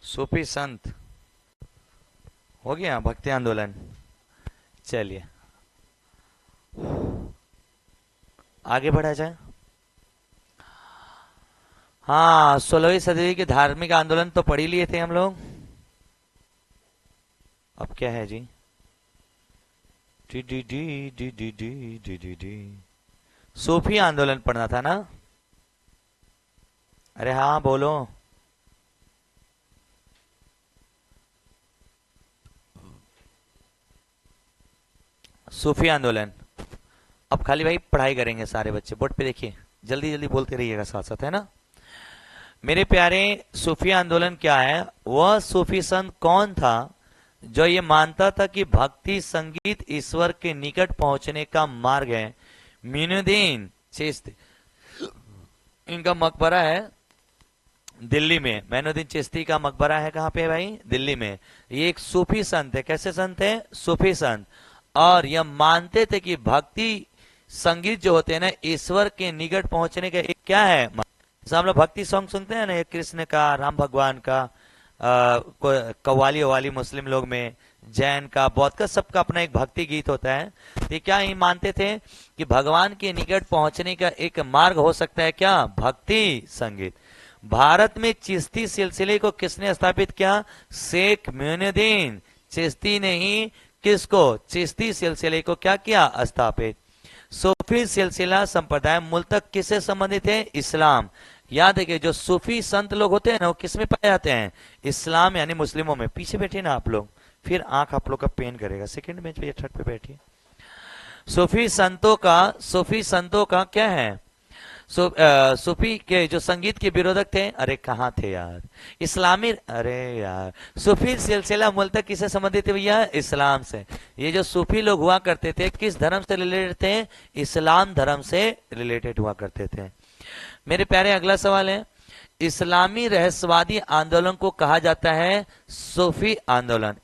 सूफी संत हो गया भक्ति आंदोलन। चलिए आगे बढ़ा जाए। हाँ, 16वीं सदी के धार्मिक आंदोलन तो पढ़ ही लिए थे हम लोग। अब क्या है जी? D D D D D D D D D सूफी आंदोलन पढ़ना था ना? अरे हाँ बोलो। सूफी आंदोलन। अब खाली भाई पढ़ाई करेंगे सारे बच्चे, बोर्ड पे देखिए, जल्दी जल्दी बोलते रहिएगा साथ साथ, है ना मेरे प्यारे। सूफी आंदोलन क्या है? वह सूफी संत कौन था जो ये मानता था कि भक्ति संगीत ईश्वर के निकट पहुंचने का मार्ग है? मीनुद्दीन चिश्ती, इनका मकबरा है दिल्ली में। मैनुद्दीन चिश्ती का मकबरा है कहाँ पे है भाई? दिल्ली में। ये एक सूफी संत है। कैसे संत है? सूफी संत। और यह मानते थे कि भक्ति संगीत जो होते हैं ना, ईश्वर के निकट पहुंचने का एक क्या है। जैसे हम लोग भक्ति सॉन्ग सुनते हैं ना, एक कृष्ण का, राम भगवान का, कव्वाली ववाली मुस्लिम लोग में, जैन का, बौद्ध का, सबका अपना एक भक्ति गीत होता है। तो क्या ही मानते थे कि भगवान के निकट पहुंचने का एक मार्ग हो सकता है क्या? भक्ति संगीत। भारत में चिश्ती सिलसिले को किसने स्थापित किया? शेख मोइनुद्दीन चिश्ती ने ही किसको? चिश्ती सिलसिले को क्या किया? स्थापित। सूफी सिलसिला संप्रदाय मूलतः किससे संबंधित है? इस्लाम। याद है कि जो सूफी संत लोग होते हैं ना, वो किस में पाए जाते हैं? इस्लाम यानी मुस्लिमों में। पीछे बैठिए ना आप लोग, फिर आंख आप लोग का पेन करेगा। सेकंड बेंच पे या थर्ड पे बैठिए। सूफी संतों का क्या है? सूफी के जो संगीत के विरोधक थे, अरे कहाँ थे यार? इस्लामी, अरे यार, सूफी सिलसिला मूलतः किससे संबंधित है भैया? इस्लाम से। ये जो सूफी लोग हुआ करते थे, किस धर्म से रिलेटेड थे? इस्लाम धर्म से रिलेटेड हुआ करते थे। मेरे प्यारे अगला सवाल है, इस्लामी रहस्यवादी आंदोलन को कहा जाता है सूफी आंदोलन।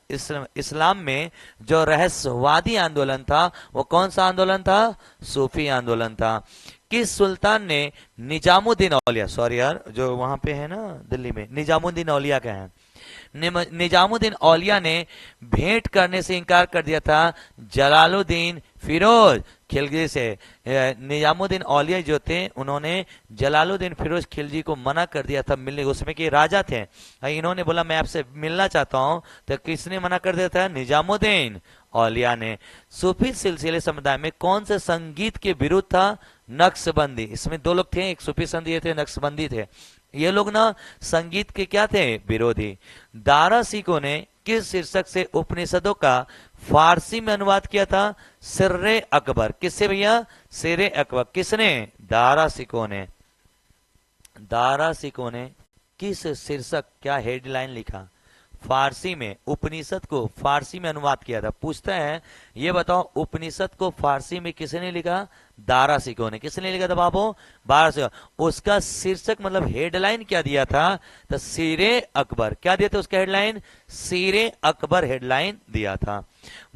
इस्लाम में जो रहस्यवादी आंदोलन था, वो कौन सा आंदोलन था? सूफी आंदोलन था। किस सुल्तान ने निजामुद्दीन औलिया, सॉरी यार, जो वहां पे है ना दिल्ली में, निजामुद्दीन औलिया का है, निजामुद्दीन औलिया ने भेंट करने से इनकार कर दिया था जलालुद्दीन फिरोज खिलजी से। निजामुद्दीन औलिया जो थे, उन्होंने जलालुद्दीन फिरोज खिलजी को मना कर दिया था मिलने। उसमें के राजा थे, इन्होंने बोला मैं आपसे मिलना चाहता हूं, तो किसने मना कर दिया था? निजामुद्दीन औलिया ने। सूफी सिलसिले समुदाय में कौन से संगीत के विरुद्ध था? नक्शबंदी। इसमें दो लोग थे, एक सूफी संत ये थे, नक्शबंदी थे। ये लोग ना संगीत के क्या थे? विरोधी। दारा सिकों ने किस शीर्षक से उपनिषदों का फारसी में अनुवाद किया था? सिर्रे अकबर। किससे भैया? सिर्रे अकबर। किसने? दारा सिकों ने। दारा सिकों ने किस शीर्षक, क्या हेडलाइन लिखा? फारसी में उपनिषद को फारसी में अनुवाद किया था। पूछता है ये बताओ, उपनिषद को फारसी में किसने लिखा? दारा सिकों ने। किसने लिखा था बाबू? दारा सिकों। उसका शीर्षक मतलब हेडलाइन क्या दिया था? तो सीरे अकबर। क्या दिया था उसका हेडलाइन? सीरे अकबर हेडलाइन दिया था।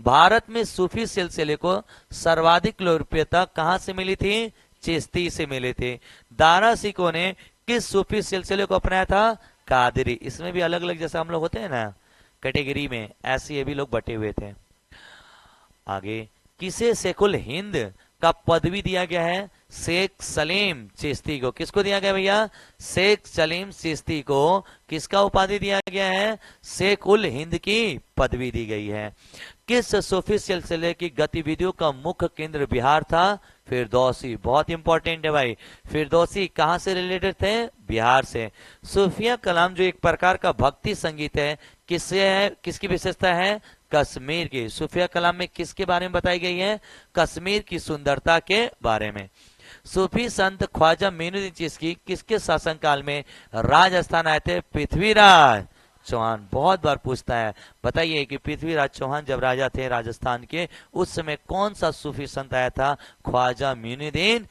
भारत में सूफी सिलसिले को सर्वाधिक लोकप्रियता कहां से मिली थी? चिश्ती से मिले थे। दारा सिकों ने किस सूफी सिलसिले को अपनाया था? कादरी। इसमें भी अलग अलग, जैसे हम लोग होते हैं ना कैटेगरी में, ऐसे ये भी लोग बटे हुए थे। आगे, किसे शेखुल हिंद का पदवी दिया गया है? शेख सलीम चिश्ती को। किसको दिया गया भैया? शेख सलीम चिश्ती को किसका उपाधि दिया गया है? शेख उल हिंद की पदवी दी गई है। किस सूफी सिलसिले की गतिविधियों का मुख्य केंद्र बिहार था? फिरदौसी। बहुत इंपॉर्टेंट है भाई। फिरदौसी कहां से रिलेटेड थे? बिहार से। सूफिया कलाम जो एक प्रकार का भक्ति संगीत है, किससे है? किसकी विशेषता है? कश्मीर की। सूफिया कलाम में किसके बारे में बताई गई है? कश्मीर की सुंदरता के बारे में। सूफी संत ख्वाजा मोइनुद्दीन चिश्ती किसके शासनकाल में राजस्थान आए थे? पृथ्वीराज चौहान। बहुत बार पूछता है, बताइए कि पृथ्वीराज चौहान जब राजा थे राजस्थान के, उस समय कौन सा सूफी संत आया था? ख्वाजा मोइनुद्दीन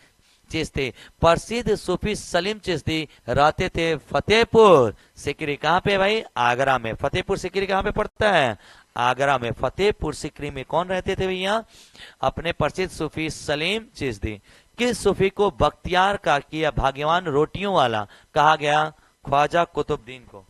चिश्ती। प्रसिद्ध सूफी सलीम चिश्ती रहते थे फतेहपुर सिकरी। कहाँ पे भाई? आगरा में। फतेहपुर सिकरी कहाँ पे पड़ता है? आगरा में। फतेहपुर सिकरी में कौन रहते थे भैया? अपने प्रसिद्ध सूफी सलीम चिश्ती। किस सूफी को बख्तियार का किया भाग्यवान रोटियों वाला कहा गया? ख्वाजा कुतुबुद्दीन को।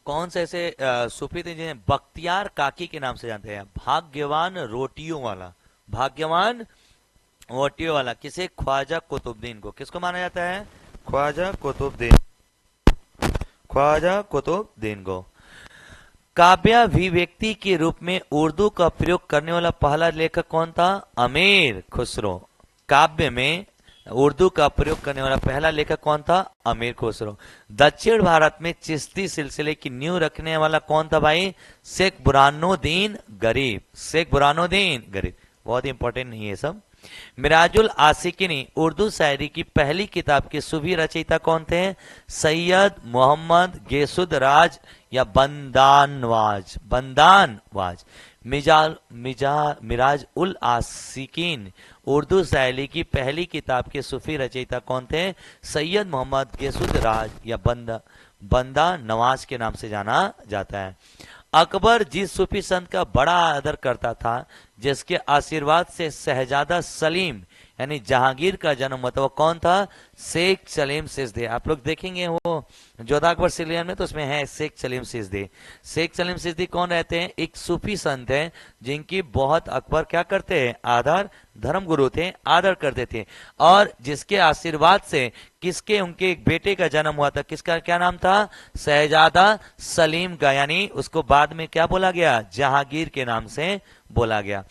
कौन से ऐसे सूफी थे जिन्हें बख्तियार काकी के नाम से जानते हैं? भाग्यवान रोटियों वाला, भाग्यवान रोटियों वाला किसे? ख्वाजा कुतुबुद्दीन को। किसको माना जाता है? ख्वाजा कुतुबुद्दीन, ख्वाजा कुतुबुद्दीन को। काव्याभिव्यक्ति के रूप में उर्दू का प्रयोग करने वाला पहला लेखक कौन था? अमीर खुसरो। काव्य में उर्दू का प्रयोग करने वाला पहला लेखक कौन था? अमीर खुसरो। दक्षिण भारत में चिश्ती सिलसिले की नींव रखने वाला कौन था भाई? शेख बुरहानुद्दीन गरीब, शेख बुरहानुद्दीन गरीब। बहुत इंपॉर्टेंट नहीं है सब। मिराजुल आशिकिनी उर्दू शायरी की पहली किताब के सूफी रचयिता कौन थे? सैयद मोहम्मद गेसुद राज या बंदानवाज, बंदानवाज। मिराज उल आशिकीन उर्दू शायरी की पहली किताब के सूफी रचयिता कौन थे? सैयद मोहम्मद गेसुद राज या बंदा नवाज के नाम से जाना जाता है। अकबर जिस सूफी संत का बड़ा आदर करता था, जिसके आशीर्वाद से शहजादा सलीम यानी जहांगीर का जन्म हुआ था, वो कौन था? शेख सलीम सिजदे। आप लोग देखेंगे वो जोधा अकबर सीरियल में, तो उसमें है शेख सलीम सिजदे। शेख सलीम सिजदे कौन रहते हैं? एक सूफी संत हैं जिनकी बहुत अकबर क्या करते हैं? आदर, धर्म गुरु थे, आदर करते थे। और जिसके आशीर्वाद से किसके, उनके एक बेटे का जन्म हुआ था। किसका क्या नाम था? शहजादा सलीम का, यानी उसको बाद में क्या बोला गया? जहांगीर के नाम से बोला गया।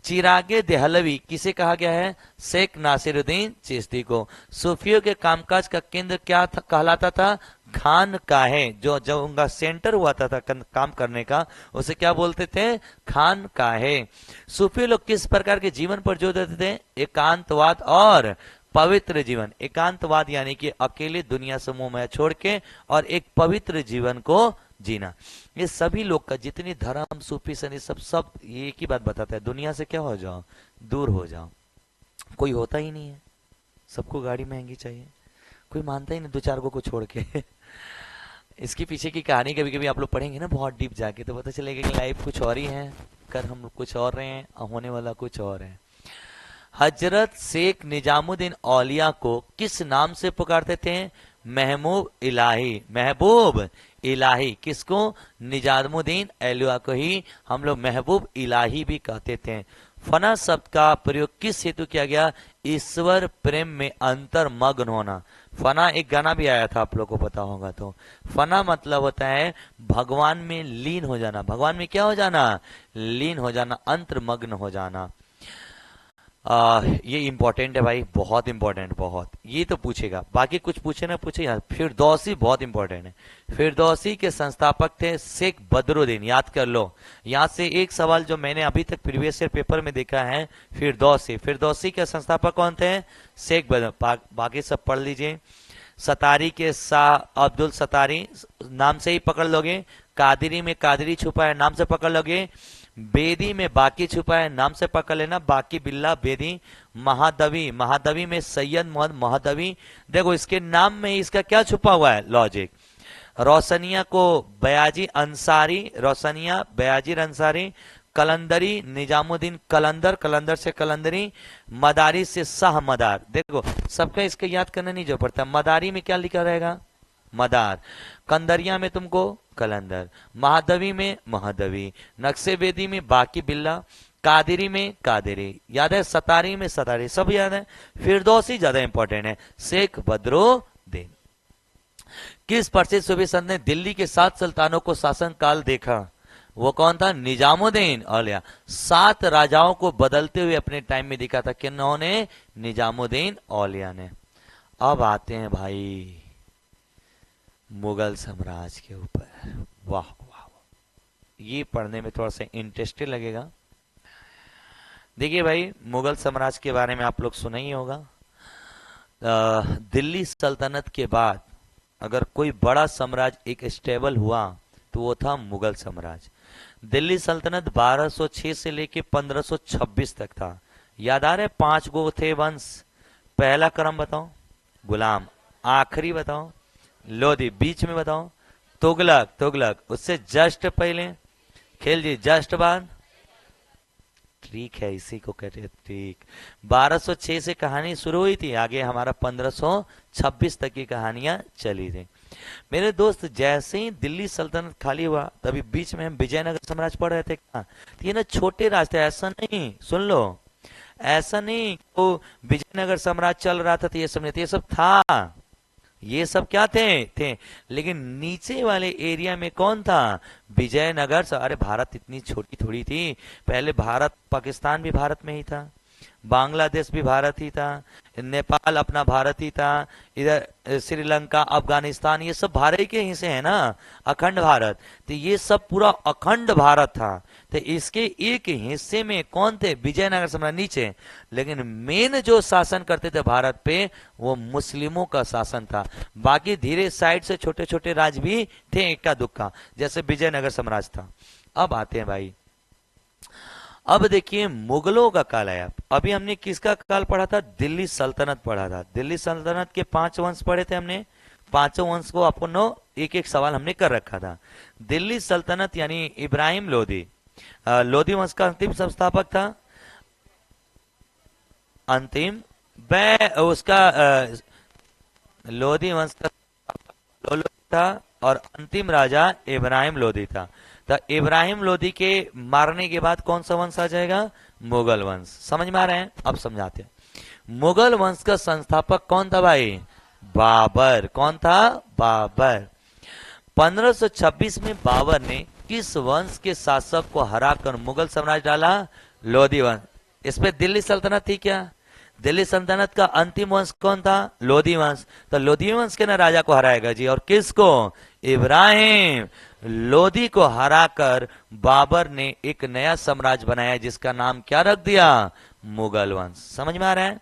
चिरागे देहलवी किसे कहा गया है? शेख नासिरुद्दीन चिश्ती को। सूफियों के कामकाज का केंद्र क्या था, कहलाता था? खान का है। जो जब उनका सेंटर हुआ था काम करने का, उसे क्या बोलते थे? खान का है। सूफी लोग किस प्रकार के जीवन पर जोर देते थे? एकांतवाद और पवित्र जीवन। एकांतवाद यानी कि अकेले दुनिया से मोह माया छोड़ के और एक पवित्र जीवन को जीना। ये सभी लोग का जितनी धर्म सूफी सनी सब एक ही बात बताता है, दुनिया से क्या हो जाओ? दूर हो जाओ। कोई होता ही नहीं है, सबको गाड़ी महंगी चाहिए, कोई मानता ही नहीं दो चार को छोड़ के। इसके पीछे की कहानी कभी कभी आप लोग पढ़ेंगे ना बहुत डीप जाके, तो पता चलेगा कि लाइफ कुछ और ही है, कर हम कुछ और रहे हैं, होने वाला कुछ और है। हजरत शेख निजामुद्दीन औलिया को किस नाम से पुकारते थे? महबूब इलाही, महबूब इलाही। किसको? निजामुद्दीन औलिया को ही हम लोग महबूब इलाही भी कहते थे। फना शब्द का प्रयोग किस हेतु किया गया? ईश्वर प्रेम में अंतर्मग्न होना। फना एक गाना भी आया था, आप लोग को पता होगा। तो फना मतलब होता है भगवान में लीन हो जाना। भगवान में क्या हो जाना? लीन हो जाना, अंतर्मग्न हो जाना। ये इंपॉर्टेंट है भाई, बहुत इंपॉर्टेंट, बहुत। ये तो पूछेगा, बाकी कुछ पूछे ना पूछे यार। फिरदौसी बहुत इंपॉर्टेंट है। फिरदौसी के संस्थापक थे शेख बदरुद्दीन, याद कर लो। यहाँ से एक सवाल जो मैंने अभी तक प्रीवियस ईयर पेपर में देखा है, फिरदौसी, फिरदौसी के संस्थापक कौन थे? शेख बदर। बाकी सब पढ़ लीजिए। सतारी के शाह अब्दुल सतारी, नाम से ही पकड़ लोगे। कादरी में कादरी छुपा है, नाम से पकड़ लोगे। बेदी में बाकी छुपा है, नाम से पकड़ लेना, बाकी बिल्ला बेदी। महादवी, महादवी में सैयद मोहम्मद महादवी। देखो इसके नाम में इसका क्या छुपा हुआ है? लॉजिक। रोशनिया को बयाजी अंसारी, रोशनिया बयाजी अंसारी। कलंदरी निजामुद्दीन कलंदर, कलंदर से कलंदरी। मदारी से शाह मदार। देखो सबका इसका याद करना नहीं जो पड़ता। मदारी में क्या लिखा रहेगा? मदार। कंदरिया में तुमको कलंदर। महादवी में महादवी। नक्शेबेदी में बाकी बिल्ला। कादिरी में कादिरी। याद है? सतारी में सतारी, सब याद है। फिरदौसी ज्यादा इंपॉर्टेंट है। शेख बदरुद्दीन। किस प्रसिद्ध सूफी संत ने दिल्ली के 7 सुल्तानों को शासन काल देखा? वो कौन था? निजामुद्दीन औलिया। 7 राजाओं को बदलते हुए अपने टाइम में दिखा था। किन्होंने? निजामुद्दीन औलिया ने। अब आते हैं भाई मुगल साम्राज्य के ऊपर। वाह वाह, ये पढ़ने में थोड़ा सा इंटरेस्टिंग लगेगा। देखिए भाई, मुगल साम्राज्य के बारे में आप लोग सुना ही होगा। दिल्ली सल्तनत के बाद अगर कोई बड़ा साम्राज्य एक स्टेबल हुआ तो वो था मुगल साम्राज्य। दिल्ली सल्तनत 1206 से लेके 1526 तक था। याद आ रहे? 5 गो थे वंश। पहला क्रम बताओ? गुलाम। आखिरी बताओ? लोधी। बीच में बताओ? तुगलक। तुगलक। उससे जस्ट पहले खिलजी, जस्ट बाद ट्रिक है, इसी को कहते हैं ट्रिक। 1206 से कहानी शुरू हुई थी, आगे हमारा 1526 तक की कहानियां चली थी। मेरे दोस्त जैसे ही दिल्ली सल्तनत खाली हुआ तभी बीच में हम विजयनगर साम्राज्य पढ़ रहे थे क्या, तो ये ना छोटे राज थे, ऐसा नहीं, सुन लो, ऐसा नहीं तो विजयनगर साम्राज्य चल रहा था तो ये सब नहीं था, ये सब था, ये सब क्या थे, लेकिन नीचे वाले एरिया में कौन था, विजयनगर। अरे भारत इतनी छोटी थोड़ी थी, पहले भारत, पाकिस्तान भी भारत में ही था, बांग्लादेश भी भारत ही था, नेपाल अपना भारत ही था, इधर श्रीलंका, अफगानिस्तान, ये सब भारत के हिस्से हैं ना, अखंड भारत। तो ये सब पूरा अखंड भारत था। तो इसके एक हिस्से में कौन थे, विजयनगर सम्राट नीचे, लेकिन मेन जो शासन करते थे भारत पे वो मुस्लिमों का शासन था। बाकी धीरे साइड से छोटे छोटे राज भी थे, इक्का दुक्का, जैसे विजयनगर साम्राज्य था। अब आते हैं भाई, अब देखिए मुगलों का काल आया। अभी हमने किसका काल पढ़ा था, दिल्ली सल्तनत पढ़ा था। दिल्ली सल्तनत के 5 वंश पढ़े थे हमने, पांचों वंश को आपको एक एक सवाल हमने कर रखा था। दिल्ली सल्तनत यानी इब्राहिम लोदी, लोदी वंश का अंतिम संस्थापक था, अंतिम उसका लोदी वंश का लोदी था, और अंतिम राजा इब्राहिम लोदी था। तो इब्राहिम लोदी के मारने के बाद कौन सा वंश आ जाएगा, मुगल वंश। समझ में आ रहे हैं, अब समझाते हैं। मुगल वंश का संस्थापक कौन था भाई, बाबर। कौन था, बाबर। 1526 में बाबर ने किस वंश के शासक को हराकर मुगल साम्राज्य डाला, लोदी वंश। इस पे दिल्ली सल्तनत थी क्या, दिल्ली सल्तनत का अंतिम वंश कौन था, लोदी वंश। तो लोदी वंश के ना राजा को हराएगा जी, और किसको, इब्राहिम लोदी को हराकर बाबर ने एक नया साम्राज्य बनाया जिसका नाम क्या रख दिया, मुगल वंश। समझ में आ रहा है।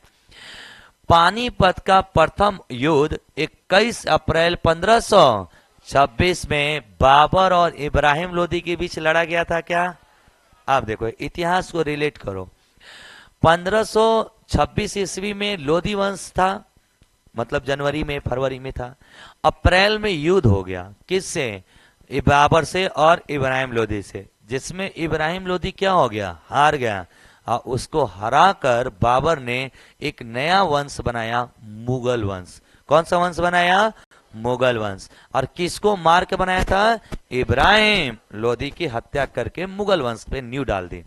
पानीपत का प्रथम युद्ध 21 अप्रैल 1526 में बाबर और इब्राहिम लोदी के बीच लड़ा गया था क्या। आप देखो इतिहास को रिलेट करो। 1526 ईस्वी में लोदी वंश था, मतलब जनवरी में फरवरी में था। अप्रैल में युद्ध हो गया, किससे, बाबर से और इब्राहिम लोदी से, जिसमें इब्राहिम लोदी क्या हो गया, हार गया। और उसको हराकर बाबर ने एक नया वंश बनाया, मुगल वंश। कौन सा वंश बनाया, मुगल वंश। और किसको मार के बनाया था, इब्राहिम लोदी की हत्या करके मुगल वंश पे नींव डाल दी।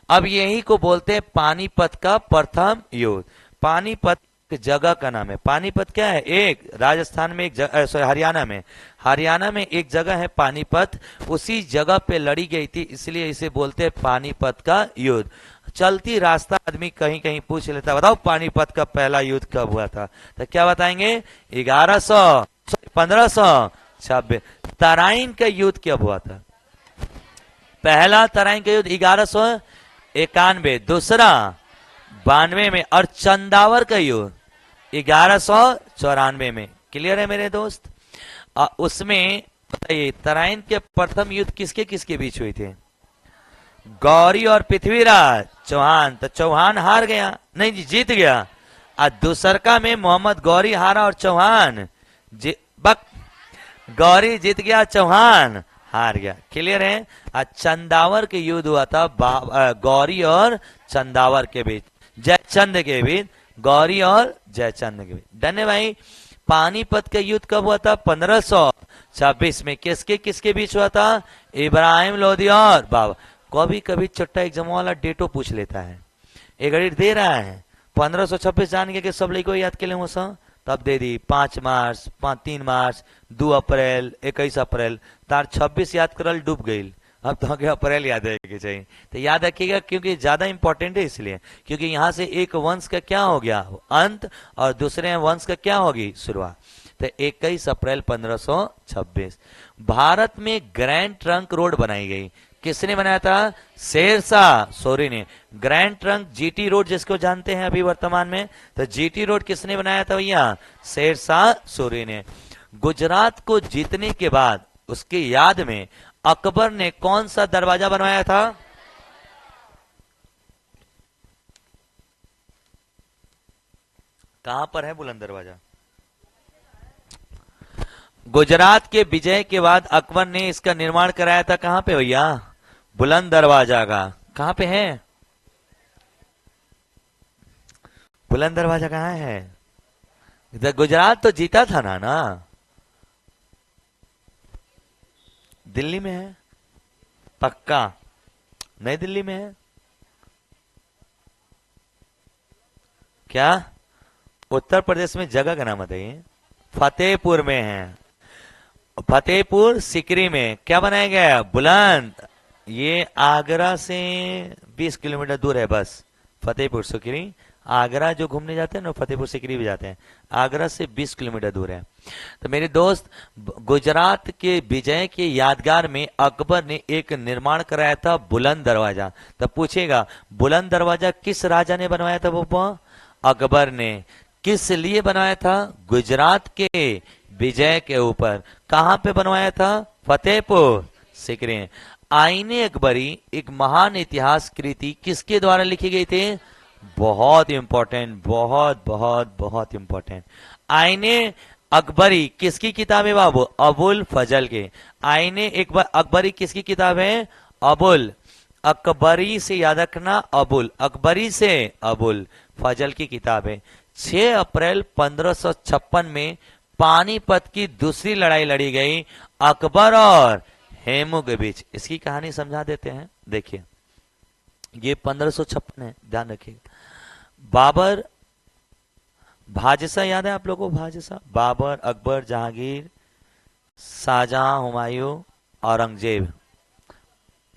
अब यही को बोलते हैं पानीपत का प्रथम युद्ध। पानीपत जगह का नाम है। पानीपत क्या है, एक राजस्थान में, एक हरियाणा में एक जगह है पानीपत, उसी जगह पे लड़ी गई थी, इसलिए इसे बोलते हैं पानीपत का युद्ध। चलती रास्ता आदमी कहीं कहीं पूछ लेता, बताओ पानीपत का पहला युद्ध कब हुआ था, तो क्या बताएंगे, 1526। तराइन का युद्ध कब हुआ था, पहला तराइन का युद्ध 1191, दूसरा 92 में, और चंदावर का युद्ध 1194 में। क्लियर है मेरे दोस्त। उसमें बताइए तराइन के प्रथम युद्ध किसके किसके बीच हुए थे, गौरी और पृथ्वीराज चौहान। तो चौहान हार गया, नहीं जी जीत गया। और दूसरका में मोहम्मद गौरी हारा और चौहान गौरी जीत गया, चौहान हार गया। क्लियर है। आज चंदावर के युद्ध हुआ था गौरी और चंदावर के बीच, जयचंद के बीच, गौरी और जयचंद के बीच। डन है भाई। पानीपत का युद्ध कब हुआ था, 1526 में। किसके बीच हुआ था, इब्राहिम लोदी और बाबा। कभी कभी छोटा एग्जाम वाला डेटो पूछ लेता है, एक घड़ी दे रहा है 1526 जान के सब लोग को याद के लिए तब दे दी 5 मार्च, 3 मार्च, 2 अप्रैल, 21 अप्रैल, तार 26 याद करल डूब गई। अब तो आगे अप्रैल याद रखनी चाहिए, तो याद रखिएगा क्योंकि ज्यादा इंपॉर्टेंट है, इसलिए क्योंकि यहां से एक वंश का क्या हो गया अंत, और दूसरे वंश का क्या होगी शुरुआत। तो 21 अप्रैल 1526 भारत में ग्रैंड ट्रंक रोड बनाई गई। किसने बनाया था, शेरशाह सूरी ने। ग्रैंड ट्रंक जीटी रोड जिसको जानते हैं अभी वर्तमान में, तो जीटी रोड किसने बनाया था भैया, शेरशाह सूरी ने। गुजरात को जीतने के बाद उसकी याद में अकबर ने कौन सा दरवाजा बनवाया था, कहां पर है बुलंद दरवाजा। गुजरात के विजय के बाद अकबर ने इसका निर्माण कराया था, कहां पे भैया, बुलंद दरवाजा का। कहां पे है, बुलंद दरवाजा कहाँ है? गुजरात तो जीता था ना? दिल्ली में है पक्का? नई दिल्ली में है क्या? उत्तर प्रदेश में जगह का नाम बताइए। फतेहपुर में है। फतेहपुर सिकरी में क्या बनाया गया है? बुलंद। ये आगरा से 20 किलोमीटर दूर है बस। फतेहपुर सिकरी, आगरा जो घूमने जाते हैं ना फतेहपुर सिकरी भी जाते हैं, आगरा से 20 किलोमीटर दूर है। तो मेरे दोस्त, गुजरात के विजय के यादगार में अकबर ने एक निर्माण कराया था बुलंद दरवाजा। तब पूछेगा बुलंद दरवाजा किस राजा ने बनवाया था? वो अकबर ने। किस लिए बनाया था? गुजरात के विजय के ऊपर। कहां पे बनवाया था? फतेहपुर सिकरी। आईने अकबरी एक महान इतिहास कृति किसके द्वारा लिखी गई थी? बहुत इंपॉर्टेंट, बहुत बहुत बहुत इंपॉर्टेंट। आईने अकबरी किसकी किताब है बाबू? अबुल फजल के। आईने एक बार अकबरी किसकी किताब है? अबुल अकबरी से याद रखना, अबुल अकबरी से अबुल फजल की किताब है। 6 अप्रैल 1556 में पानीपत की दूसरी लड़ाई लड़ी गई अकबर और हेमू के बीच। इसकी कहानी समझा देते हैं। देखिए, ये 1556 है, ध्यान रखिए। बाबर, भाजसा याद है आप लोगों को? भाजसा, बाबर, अकबर, जहांगीर, शाहजहां, हुमायूं, औरंगजेब।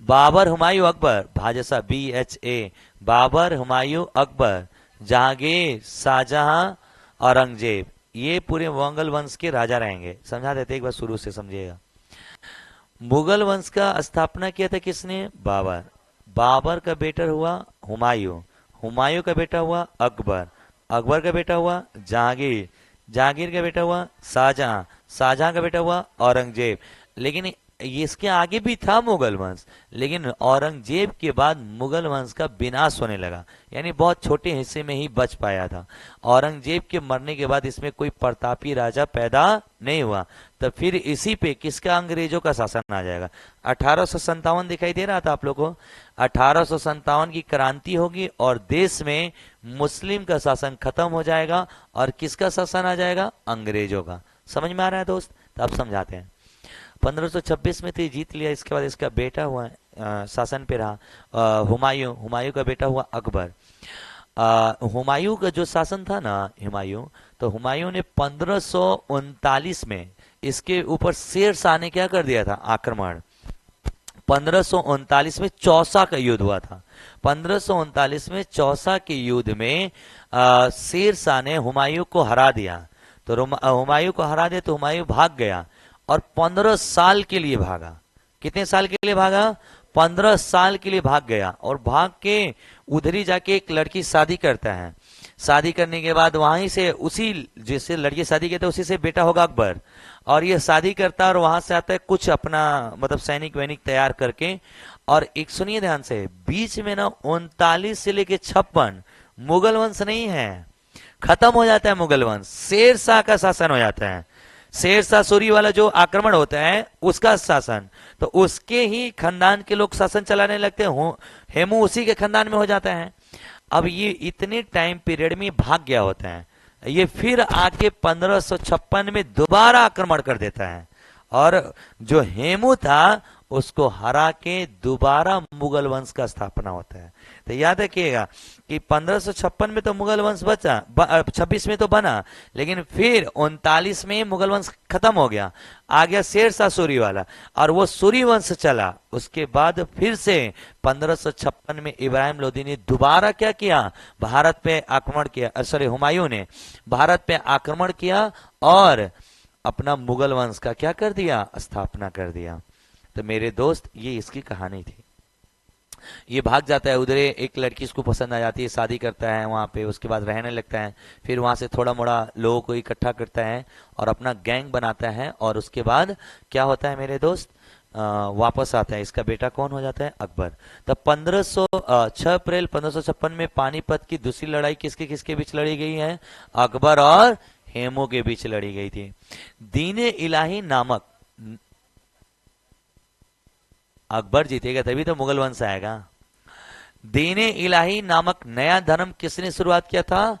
बाबर, हुमायूं, अकबर, भाजसा BHA। बाबर, हुमायूं, अकबर, जहांगीर, शाहजहां, औरंगजेब, ये पूरे मुगल वंश के राजा रहेंगे। समझा देते, एक बार शुरू से समझिएगा। मुगल वंश का स्थापना किया था किसने? बाबर। बाबर का बेटा हुआ हुमायूं। हुमायूं का बेटा हुआ अकबर। अकबर का बेटा हुआ जहांगीर। जहांगीर का बेटा हुआ शाहजहां। शाहजहां का बेटा हुआ औरंगजेब। लेकिन इसके आगे भी था मुगल वंश, लेकिन औरंगजेब के बाद मुगल वंश का विनाश होने लगा, यानी बहुत छोटे हिस्से में ही बच पाया था। औरंगजेब के मरने के बाद इसमें कोई प्रतापी राजा पैदा नहीं हुआ। तो फिर इसी पे किसका अंग्रेजों का शासन आ जाएगा। 1857 दिखाई दे रहा था आप लोग को? 1857 की क्रांति होगी और देश में मुस्लिम का शासन खत्म हो जाएगा और किसका शासन आ जाएगा? अंग्रेजों का। समझ में आ रहा है दोस्त? तो अब समझाते हैं। 1526 में तो जीत लिया, इसके बाद इसका बेटा हुआ, शासन पे रहा हुमायूं। हुमायूं का बेटा हुआ अकबर। हुमायूं का जो शासन था ना, हुमायूं, तो हुमायूं ने 1539 में इसके ऊपर शेर शाह ने क्या कर दिया था? आक्रमण। 1539 में चौसा का युद्ध हुआ था। 1539 में चौसा के युद्ध में शेर शाह ने हुमायूं को हरा दिया। तो हुमायूं को हरा दिया तो हुमायूं भाग गया और 15 साल के लिए भागा। कितने साल के लिए भागा? 15 साल के लिए भाग गया और भाग के उधर ही जाके एक लड़की शादी करता है। शादी करने के बाद वहीं से उसी जिससे लड़की शादी करते उसी से बेटा होगा अकबर। और ये शादी करता है और वहां से आता है कुछ अपना मतलब सैनिक वैनिक तैयार करके। और एक सुनिए ध्यान से, बीच में ना 39 से लेके 56 मुगल वंश नहीं है, खत्म हो जाता है मुगल वंश, शेर शाह का शासन हो जाता है। शेर शाह सूरी वाला जो आक्रमण होता है उसका शासन, तो उसके ही खानदान के लोग शासन चलाने लगते हैं। हेमू उसी के खानदान में हो जाता है। अब ये इतने टाइम पीरियड में भाग गया होता है, ये फिर आके 1556 में दोबारा आक्रमण कर देता है और जो हेमू था उसको हरा के दोबारा मुगल वंश का स्थापना होता है। तो याद रखिएगा कि 1556 में तो मुगल वंश बचा, 26 में तो बना, लेकिन फिर 39 में मुगल वंश खत्म हो गया, आ गया शेर शाह सूरी वाला और वो सूरी वंश चला। उसके बाद फिर से 1556 में इब्राहिम लोदी ने दोबारा क्या किया? भारत पे आक्रमण किया। सॉरी, हुमायूं ने भारत पे आक्रमण किया और अपना मुगल वंश का क्या कर दिया? स्थापना कर दिया। तो मेरे दोस्त, ये इसकी कहानी थी। ये भाग जाता है उधर, एक लड़की इसको पसंद आ जाती है, शादी करता है वहां पे, उसके बाद रहने लगता है। फिर वहां से थोड़ा मोड़ा लोगों को इकट्ठा करता है और अपना गैंग बनाता है और उसके बाद क्या होता है मेरे दोस्त? वापस आता है। इसका बेटा कौन हो जाता है? अकबर। तब 6 अप्रैल 1556 में पानीपत की दूसरी लड़ाई किसके किसके बीच लड़ी गई है? अकबर और हेमू के बीच लड़ी गई थी। दीने इलाही नामक, अकबर जीतेगा तभी तो मुगल वंश आएगा। दीने इलाही नामक नया धर्म किसने शुरुआत किया था?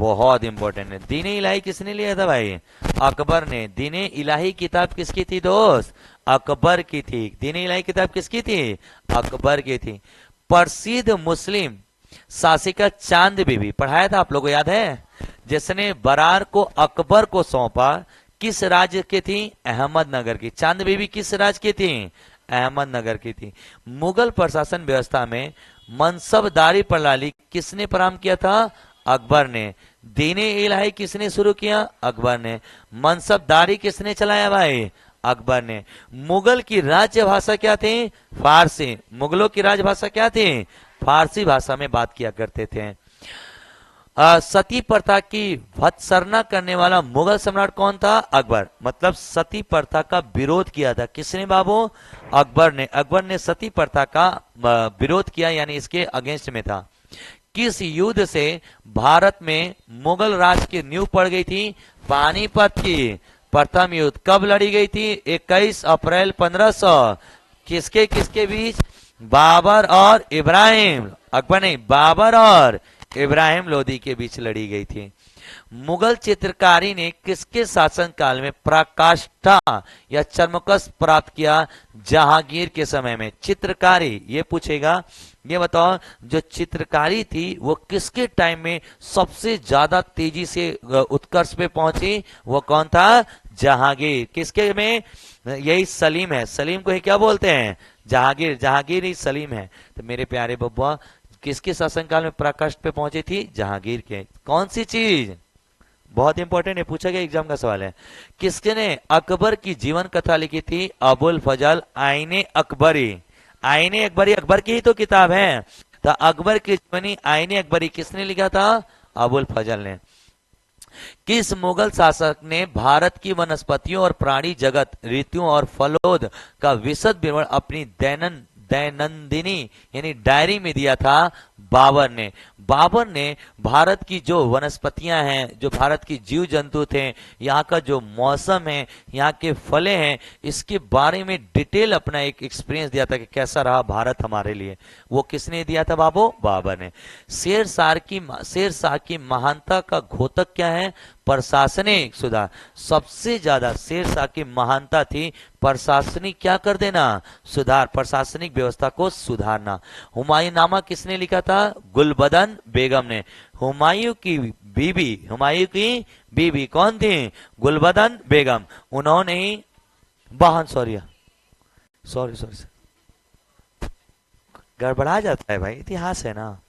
बहुत इंपॉर्टेंट है। दीने इलाही किसने लिया था भाई? अकबर ने। दीने इलाही किताब किसकी थी दोस्त? अकबर की थी। दीने इलाही किताब किसकी थी? अकबर की थी। प्रसिद्ध मुस्लिम शासिका चांद बीबी, पढ़ाया था आप लोगों को याद है, जिसने बरार को अकबर को सौंपा, किस राज्य की थी? अहमदनगर की। चांद बीबी किस राज्य की थी? अहमदनगर की थी। मुगल प्रशासन व्यवस्था में मनसबदारी प्रणाली किसने प्रारंभ किया था? अकबर ने। दीने इलाही किसने शुरू किया? अकबर ने। मनसबदारी किसने चलाया भाई? अकबर ने। मुगल की राज्य भाषा क्या थी? फारसी। मुगलों की राजभाषा क्या थी? फारसी भाषा में बात किया करते थे। सती प्रथा की भत्सरना करने वाला मुगल सम्राट कौन था? अकबर। मतलब सती प्रथा का विरोध किया था किसने बाबू? अकबर ने। अकबर ने सती प्रथा का विरोध किया, यानी इसके अगेंस्ट में था। किस युद्ध से भारत में मुगल राज की नींव पड़ गई थी? पानीपत की प्रथम युद्ध। कब लड़ी गई थी? 21 अप्रैल 1500। किसके किसके बीच? बाबर और इब्राहिम। अकबर नहीं, बाबर और इब्राहिम लोदी के बीच लड़ी गई थी। मुगल चित्रकारी ने किसके शासनकाल में पराकाष्ठा या चरमोत्कर्ष प्राप्त किया? जहांगीर के समय में। चित्रकारी ये पूछेगा, ये बताओ जो चित्रकारी थी वो किसके टाइम में सबसे ज्यादा तेजी से उत्कर्ष पे पहुंची? वो कौन था? जहांगीर। किसके में? यही सलीम है। सलीम को ही क्या बोलते हैं? जहांगीर। जहांगीर ही सलीम है। तो मेरे प्यारे बब्बा, किसके शासनकाल में पराकाष्ठ पे पहुंची थी? जहांगीर के। कौन सी चीज? बहुत इंपॉर्टेंट है, पूछा गया एग्जाम का सवाल है। किसने अकबर की जीवन कथा लिखी थी? अबुल फजल आईने अकबरी। आईने अकबरी अकबर की ही तो किताब है। तो अकबर की जीवनी आईने अकबरी किसने लिखा था? अबुल फजल ने। किस मुगल शासक ने भारत की वनस्पतियों और प्राणी जगत, ऋतुओं और फलोद का विशद विवरण अपनी दैनंदिनी यानी डायरी में दिया था? बाबर ने। बाबर ने भारत की जो वनस्पतियां हैं, जो भारत की जीव जंतु थे, यहाँ का जो मौसम है, यहाँ के फले हैं, इसके बारे में डिटेल अपना एक एक्सपीरियंस दिया था कि कैसा रहा भारत हमारे लिए। वो किसने दिया था बाबू? बाबर ने। शेरशाह की महानता का घोतक क्या है? प्रशासनिक सुधार। सबसे ज्यादा शेरशाह की महानता थी प्रशासनिक क्या कर देना? सुधार। प्रशासनिक व्यवस्था को सुधारना। हुमायूंनामा किसने लिखा था? गुलबदन बेगम ने। हुमायूं की बीबी कौन थी? गुलबदन बेगम। उन्होंने ही बहन सॉरी गड़बड़ा जाता है भाई, इतिहास है ना।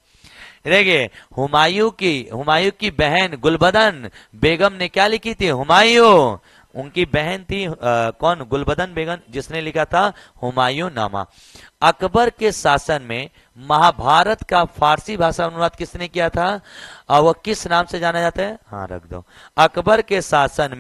देखिए, हुमायूं की बहन गुलबदन बेगम ने क्या लिखी थी? हुमायूं। उनकी बहन थी कौन? गुलबदन बेगम, जिसने लिखा था हुमायूंनामा। अकबर के शासन में महाभारत का फारसी भाषा अनुवाद किसने किया था? वह किस नाम से जाना जाता है? हाँ रख दो। अकबर के शासन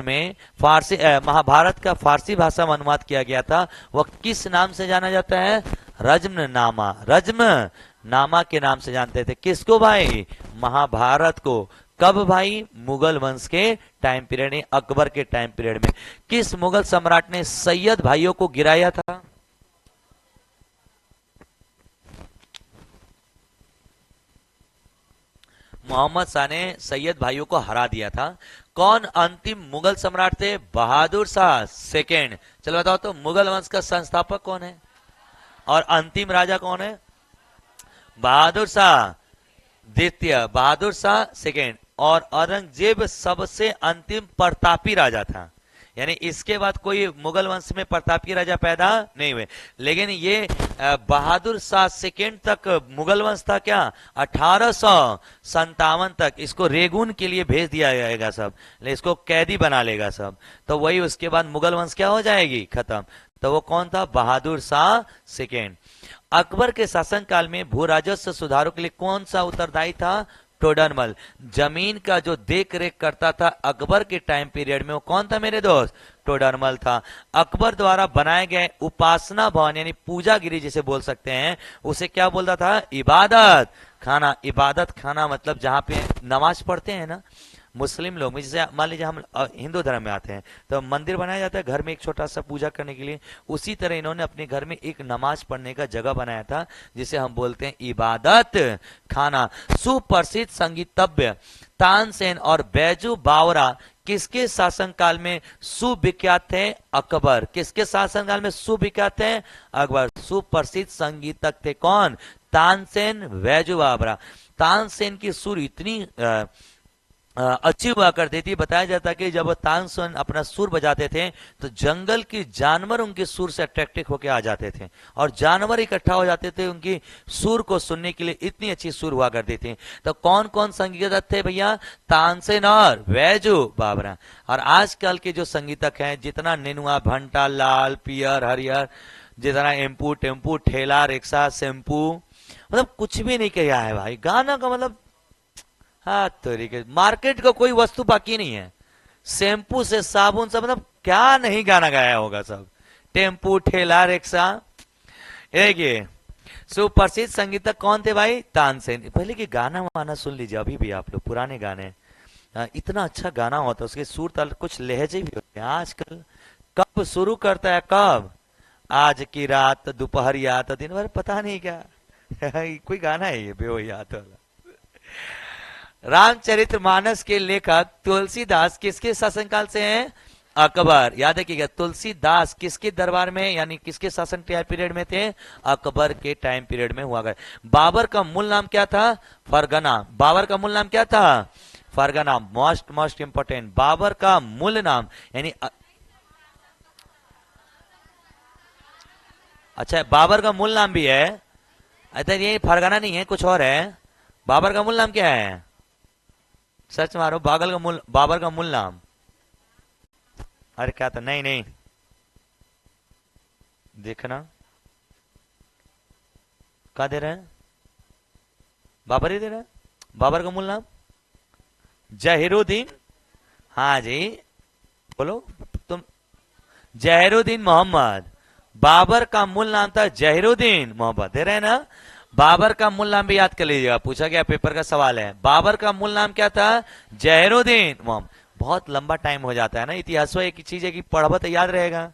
में फारसी महाभारत का फारसी भाषा में अनुवाद किया गया था। वह किस नाम से जाना जाता है? रज्मनामा। रज्मनामा के नाम से जानते थे। किसको भाई? महाभारत को। कब भाई? मुगल वंश के टाइम पीरियड में, अकबर के टाइम पीरियड में। किस मुगल सम्राट ने सैयद भाइयों को गिराया था? मोहम्मद शाह ने सैयद भाइयों को हरा दिया था। कौन अंतिम मुगल सम्राट थे? बहादुर शाह सेकेंड। चलो बताओ तो, मुगल वंश का संस्थापक कौन है और अंतिम राजा कौन है? बहादुर शाह द्वितीय, बहादुर शाह सेकेंड। और औरंगजेब सबसे अंतिम प्रतापी राजा था। यानी इसके बाद कोई मुगल वंश में प्रतापी राजा पैदा नहीं हुए। लेकिन ये बहादुर शाह सेकेंड तक मुगल वंश था क्या? 1857 तक। इसको रेगून के लिए भेज दिया जाएगा सब, इसको कैदी बना लेगा सब। तो वही उसके बाद मुगल वंश क्या हो जाएगी? खत्म। तो वो कौन था? बहादुर शाह सेकेंड। अकबर के शासनकाल में भू राजस्व सुधारों के लिए कौन सा उत्तरदायी था? टोडरमल। जमीन का जो देख रेख करता था अकबर के टाइम पीरियड में, वो कौन था मेरे दोस्त? टोडरमल था। अकबर द्वारा बनाए गए उपासना भवन यानी पूजा गिरी जिसे बोल सकते हैं, उसे क्या बोलता था? इबादत खाना। इबादत खाना मतलब जहां पे नमाज पढ़ते हैं ना, मुस्लिम लोग में, जैसे मान लीजिए हम हिंदू धर्म में आते हैं तो मंदिर बनाया जाता है घर में एक छोटा सा पूजा करने के लिए, उसी तरह इन्होंने अपने घर में एक नमाज पढ़ने का जगह बनाया था जिसे हम बोलते हैं इबादत खाना। सुप्रसिद्ध संगीतज्ञ तानसेन और बैजू बावरा किसके शासनकाल में सुविख्यात थे? अकबर। किसके शासनकाल में सुविख्यात थे? अकबर। सुप्रसिद्ध संगीतज्ञ थे कौन? तानसेन, बैजू बावरा। तानसेन की सुर इतनी अच्छी हुआ करती थी, बताया जाता कि जब तानसेन अपना सुर बजाते थे तो जंगल के जानवर उनके सुर से अट्रैक्टिव होकर आ जाते थे और जानवर इकट्ठा हो जाते थे उनकी सुर को सुनने के लिए, इतनी अच्छी सुर हुआ करती थी। तो कौन कौन संगीतज्ञ थे भैया? तानसेन और बैजू बावरा। और आजकल के जो संगीतज्ञ हैं, जितना नेनुआ, भंटा, लाल, पियर, हरियर, जितना एम्पू, टेम्पू, ठेला, रिक्शा, शैम्पू, मतलब कुछ भी नहीं किया है भाई। गाना का मतलब हाँ तरीके, मार्केट का कोई वस्तु बाकी नहीं है, शैम्पू से साबुन से, मतलब क्या नहीं गाना गाया होगा सब। टेम्पू, ठेला, रिक्शा। एक ये सुप्रसिद्ध संगीतज्ञ कौन थे भाई? तानसेन। पहले के गाना वाना सुन लीजिए, अभी भी आप लोग पुराने गाने, इतना अच्छा गाना होता है, उसके सुर ताल कुछ लहजे भी होते हैं। आजकल कब शुरू करता है, कब? आज की रात, दोपहरिया, तो दिन भर, पता नहीं क्या कोई गाना है ये बेवयात वाला। रामचरितमानस के लेखक तुलसीदास किसके शासनकाल से हैं? अकबर। याद रखिएगा, तुलसीदास किसके दरबार में, यानी किसके शासन पीरियड में थे? अकबर के टाइम पीरियड में हुआ करते। बाबर का मूल नाम क्या था? फरगना। बाबर का मूल नाम क्या था? Fergana. Most most important, Babur का मूल नाम, यानी अच्छा बाबर का मूल नाम भी है, अच्छा ये फरगना नहीं है, कुछ और है। बाबर का मूल नाम क्या है? सर्च मारो, बाबर का मूल नाम। अरे क्या था? नहीं नहीं, देखना क्या दे रहे हैं, बाबर ही दे रहे हैं। बाबर का मूल नाम जहीरुद्दीन। हाँ जी, बोलो तुम। जहीरुद्दीन मोहम्मद। बाबर का मूल नाम था जहीरुद्दीन मोहम्मद, दे रहे हैं ना। बाबर का मूल नाम भी याद कर लीजिएगा, पूछा गया पेपर का सवाल है। बाबर का मूल नाम क्या था? जहीरुद्दीन मोहम्मद। बहुत लंबा टाइम हो जाता है ना, इतिहास एक चीज है कि पढ़बा तो याद रहेगा,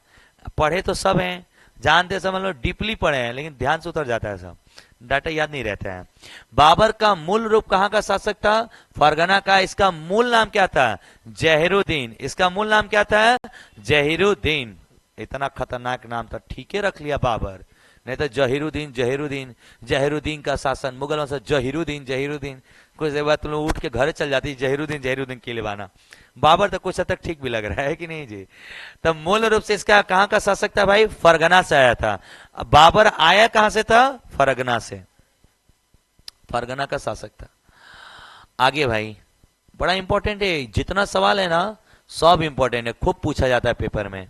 पढ़े तो सब हैं, जानते सब, मतलब डीपली पढ़े हैं, लेकिन ध्यान से उतर जाता है, सब डाटा याद नहीं रहता है। बाबर का मूल रूप कहाँ का शासक था? फरगना का। इसका मूल नाम क्या था? जहीरुद्दीन। इसका मूल नाम क्या था? जहीरुद्दीन। इतना खतरनाक नाम था, ठीक है रख लिया बाबर, नहीं तो जहीरुद्दीन जहीरुद्दीन। जहीरुद्दीन का शासन, मुगल वंश, जहीरुद्दीन जहीरुद्दीन। कुछ देर बाद तुम लोग उठ के घर चल जाती, जहीरुद्दीन जहीरुद्दीन के लिबाना। बाबर तो कुछ हद तक ठीक भी लग रहा है कि नहीं जी। तब मूल रूप से इसका कहां का शासक था भाई? फरगना से आया था। बाबर आया कहां से था? फरगना से, फरगना का शासक था। आगे भाई बड़ा इंपॉर्टेंट है, जितना सवाल है ना सब इंपॉर्टेंट है, खूब पूछा जाता है पेपर में।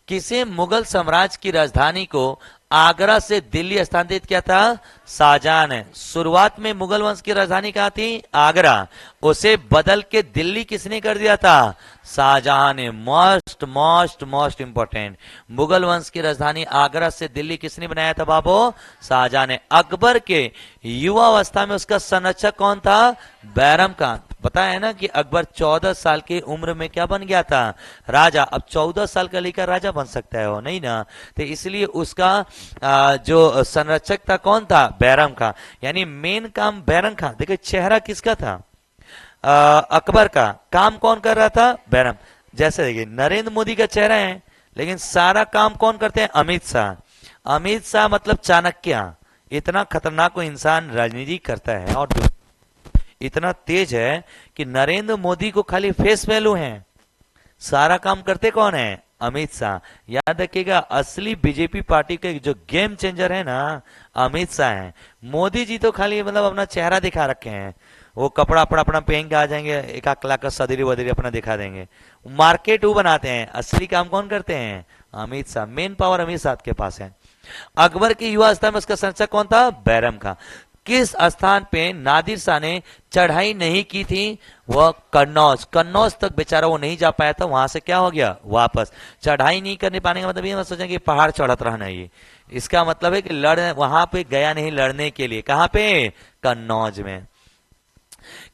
किसे मुगल साम्राज्य की राजधानी को आगरा से दिल्ली स्थानांतरित किया था? शाहजहां ने। शुरुआत में मुगल वंश की राजधानी कहां थी? आगरा। उसे बदल के दिल्ली किसने कर दिया था? शाहजहां ने। Most most most important, Mughal वंश की राजधानी आगरा से दिल्ली किसने बनाया था बाबू? शाहजहां ने। अकबर के युवा अवस्था में उसका संरक्षक कौन था? बैरम खान। पता है ना कि अकबर 14 साल की उम्र में क्या बन गया था? राजा। अब 14 साल का लेकर राजा बन सकता है वो? नहीं ना, तो इसलिए उसका जो संरक्षक था कौन था? बैरम खान। यानी मेन काम बैरम खान। देखिए चेहरा किसका था? अकबर का। काम कौन कर रहा था? बैरम। जैसे देखिए नरेंद्र मोदी का चेहरा है, लेकिन सारा काम कौन करते हैं? अमित शाह। अमित शाह मतलब चाणक्य। इतना खतरनाक इंसान राजनीति करता है और इतना तेज है कि नरेंद्र मोदी को खाली फेस वैल्यू है, सारा काम करते कौन है? अमित शाह। याद रखिएगा, असली बीजेपी पार्टी के जो गेम चेंजर है ना, अमित शाह है। मोदी जी तो खाली मतलब अपना चेहरा दिखा रखे हैं, वो कपड़ा अपना पहन के आ जाएंगे, एक आख लाख का सदरी वदरी अपना दिखा देंगे, मार्केट वो बनाते हैं। असली काम कौन करते हैं? अमित शाह। मेन पावर अमित शाह के पास है। अकबर की युवा अवस्था में उसका संरक्षक कौन था? बैरम खान। किस स्थान पे नादिर शाह ने चढ़ाई नहीं की थी? वह कन्नौज। कन्नौज तक बेचारा वो नहीं जा पाया था, वहां से क्या हो गया? वापस। चढ़ाई नहीं करने पाने का मतलब ये मत सोचें कि पहाड़ चढ़त रहना, ये इसका मतलब है कि वहां पे गया नहीं लड़ने के लिए। कहां पे? कन्नौज में।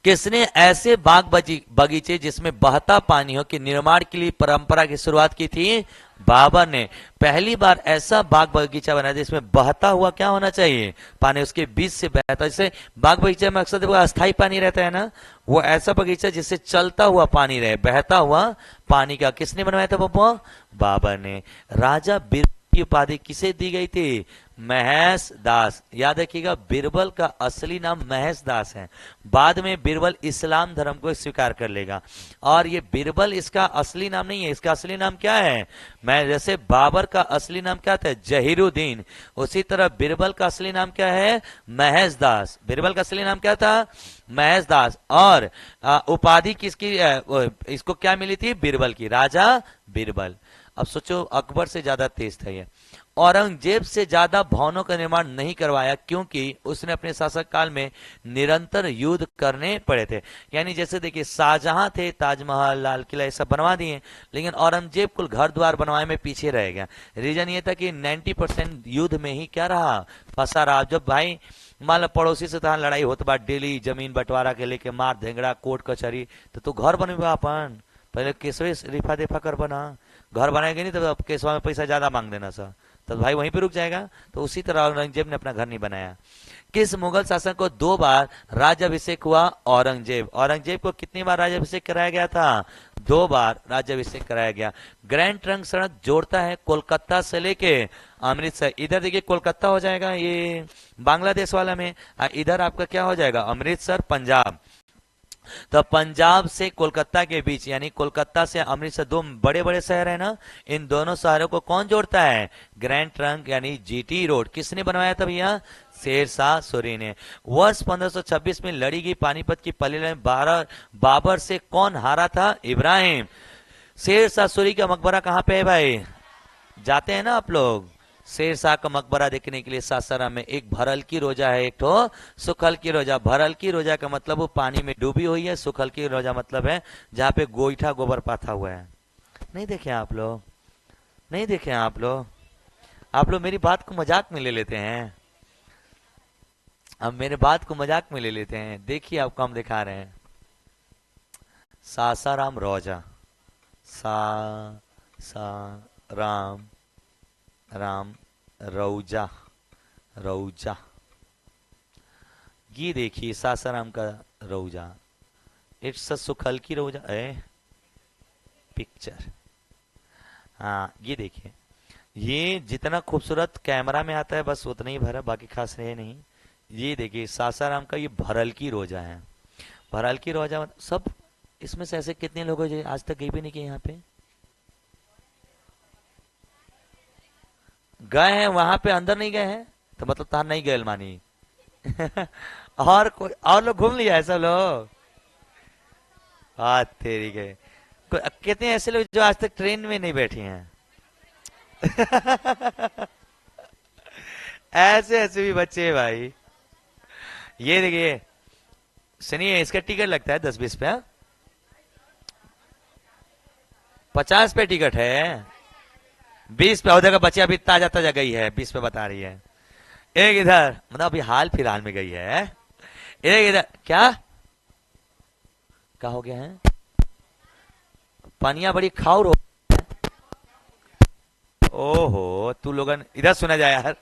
किसने ऐसे बगीचे जिसमें बहता पानी हो के निर्माण के लिए परंपरा की शुरुआत की थी? बाबर ने पहली बार ऐसा बाग बगीचा बनाया जिसमें बहता हुआ क्या होना चाहिए? पानी, उसके बीच से बहता। जैसे बाग बगीचे में अक्सर देखो अस्थाई पानी रहता है ना, वो ऐसा बगीचा जिससे चलता हुआ पानी रहे, बहता हुआ पानी का किसने बनवाया था बब्बा? बाबर ने। राजा बीरबल की उपाधि किसे दी गई थी? महेश दास। याद रखिएगा, बीरबल का असली नाम महेश दास है। बाद में बीरबल इस्लाम धर्म को स्वीकार कर लेगा। और ये बीरबल इसका असली नाम नहीं है, इसका असली नाम क्या है? मैं जैसे बाबर का असली नाम क्या था? जहीरुद्दीन, उसी तरह बीरबल का असली नाम क्या है? महेश दास। बीरबल का असली नाम क्या था? महेश दास। और उपाधि किसकी इसको क्या मिली थी? बीरबल की, राजा बीरबल। अब सोचो, अकबर से ज्यादा तेज था ये। औरंगजेब से ज्यादा भवनों का निर्माण नहीं करवाया क्योंकि उसने अपने शासक काल में निरंतर युद्ध करने पड़े थे। यानी जैसे देखिए, शाहजहां थे, ताजमहल, लाल किला ये सब बनवा दिए, लेकिन औरंगजेब कुल घर द्वार बनवाए में पीछे रह गया। रीजन ये था कि 90% युद्ध में ही क्या रहा? फंसा रहा। जब भाई मान लो पड़ोसी से तहां लड़ाई होते बाद डेली जमीन बंटवारा के लेके मार धेंगड़ा कोर्ट कचहरी, तो तू घर बनवा अपन, पहले केसवे रिफा देफा कर बना। घर बनाएंगे नहीं तो केसवा में पैसा ज्यादा मांग देना सर, तो भाई वहीं पे रुक जाएगा। तो उसी तरह औरंगजेब ने अपना घर नहीं बनाया। किस मुगल शासक को 2 बार राज्याभिषेक हुआ? औरंगजेब। औरंगजेब को कितनी बार राज्याभिषेक कराया गया था? 2 बार राज्याभिषेक कराया गया। ग्रैंड ट्रंक सड़क जोड़ता है कोलकाता से लेके अमृतसर। इधर देखिए कोलकाता हो जाएगा ये बांग्लादेश वाला में, इधर आपका क्या हो जाएगा? अमृतसर पंजाब। तो पंजाब से कोलकाता के बीच, यानी कोलकाता से अमृतसर, 2 बड़े बड़े शहर है ना, इन दोनों शहरों को कौन जोड़ता है? ग्रैंड ट्रंक यानी जीटी रोड। किसने बनवाया था भैया? शेरशाह सूरी ने। वर्ष 1526 में लड़ी गई पानीपत की पहली लड़ाई बाबर से कौन हारा था? इब्राहिम। शेरशाह सूरी का मकबरा कहाँ पे है भाई? जाते हैं ना आप लोग शेरशाह का मकबरा देखने के लिए सासाराम में। एक भरल की रोजा है, एक तो सुखल की रोजा। भरल की रोजा का मतलब वो पानी में डूबी हुई है, सुखल की रोजा मतलब है जहाँ पे गोईठा गोबर पाथा हुआ है। नहीं देखे आप लोग? नहीं देखे आप लोग? आप लोग मेरी बात को मजाक में ले लेते हैं। अब मेरे बात को मजाक में ले लेते हैं। देखिए आपको हम दिखा रहे हैं सासाराम रोजा। सा राम राम रौजा रौजा। ये देखिए सासाराम का रौजा। इट्स अ सुखल की रौजा है पिक्चर। हाँ ये देखिए, ये जितना खूबसूरत कैमरा में आता है बस उतना ही भरा, बाकी खास रहे नहीं। ये देखिए सासाराम का ये भरल की रोजा है। भरल की रोजा सब। इसमें से ऐसे कितने लोग हैं जो आज तक गए भी नहीं किए यहाँ पे? गए हैं वहां पे, अंदर नहीं गए हैं तो मतलब तार नहीं गए मानी। और कोई और लोग घूम लिया ऐसा लोग? हाँ तेरी गए। कितने ऐसे लोग जो आज तक ट्रेन में नहीं बैठे हैं? ऐसे ऐसे भी बच्चे हैं भाई। ये देखिए, सुनिए, इसका टिकट लगता है 10-20 पे। 50 पे टिकट है। 20 पे उधर का बच्चे अभी ताजा ताजा गई है, 20 पे बता रही है। एक इधर मतलब अभी हाल फिलहाल में गई है। एक इधर क्या हो गया है? पनिया बड़ी खाउर हो। ओहो, तू लोगन इधर सुना जाए यार।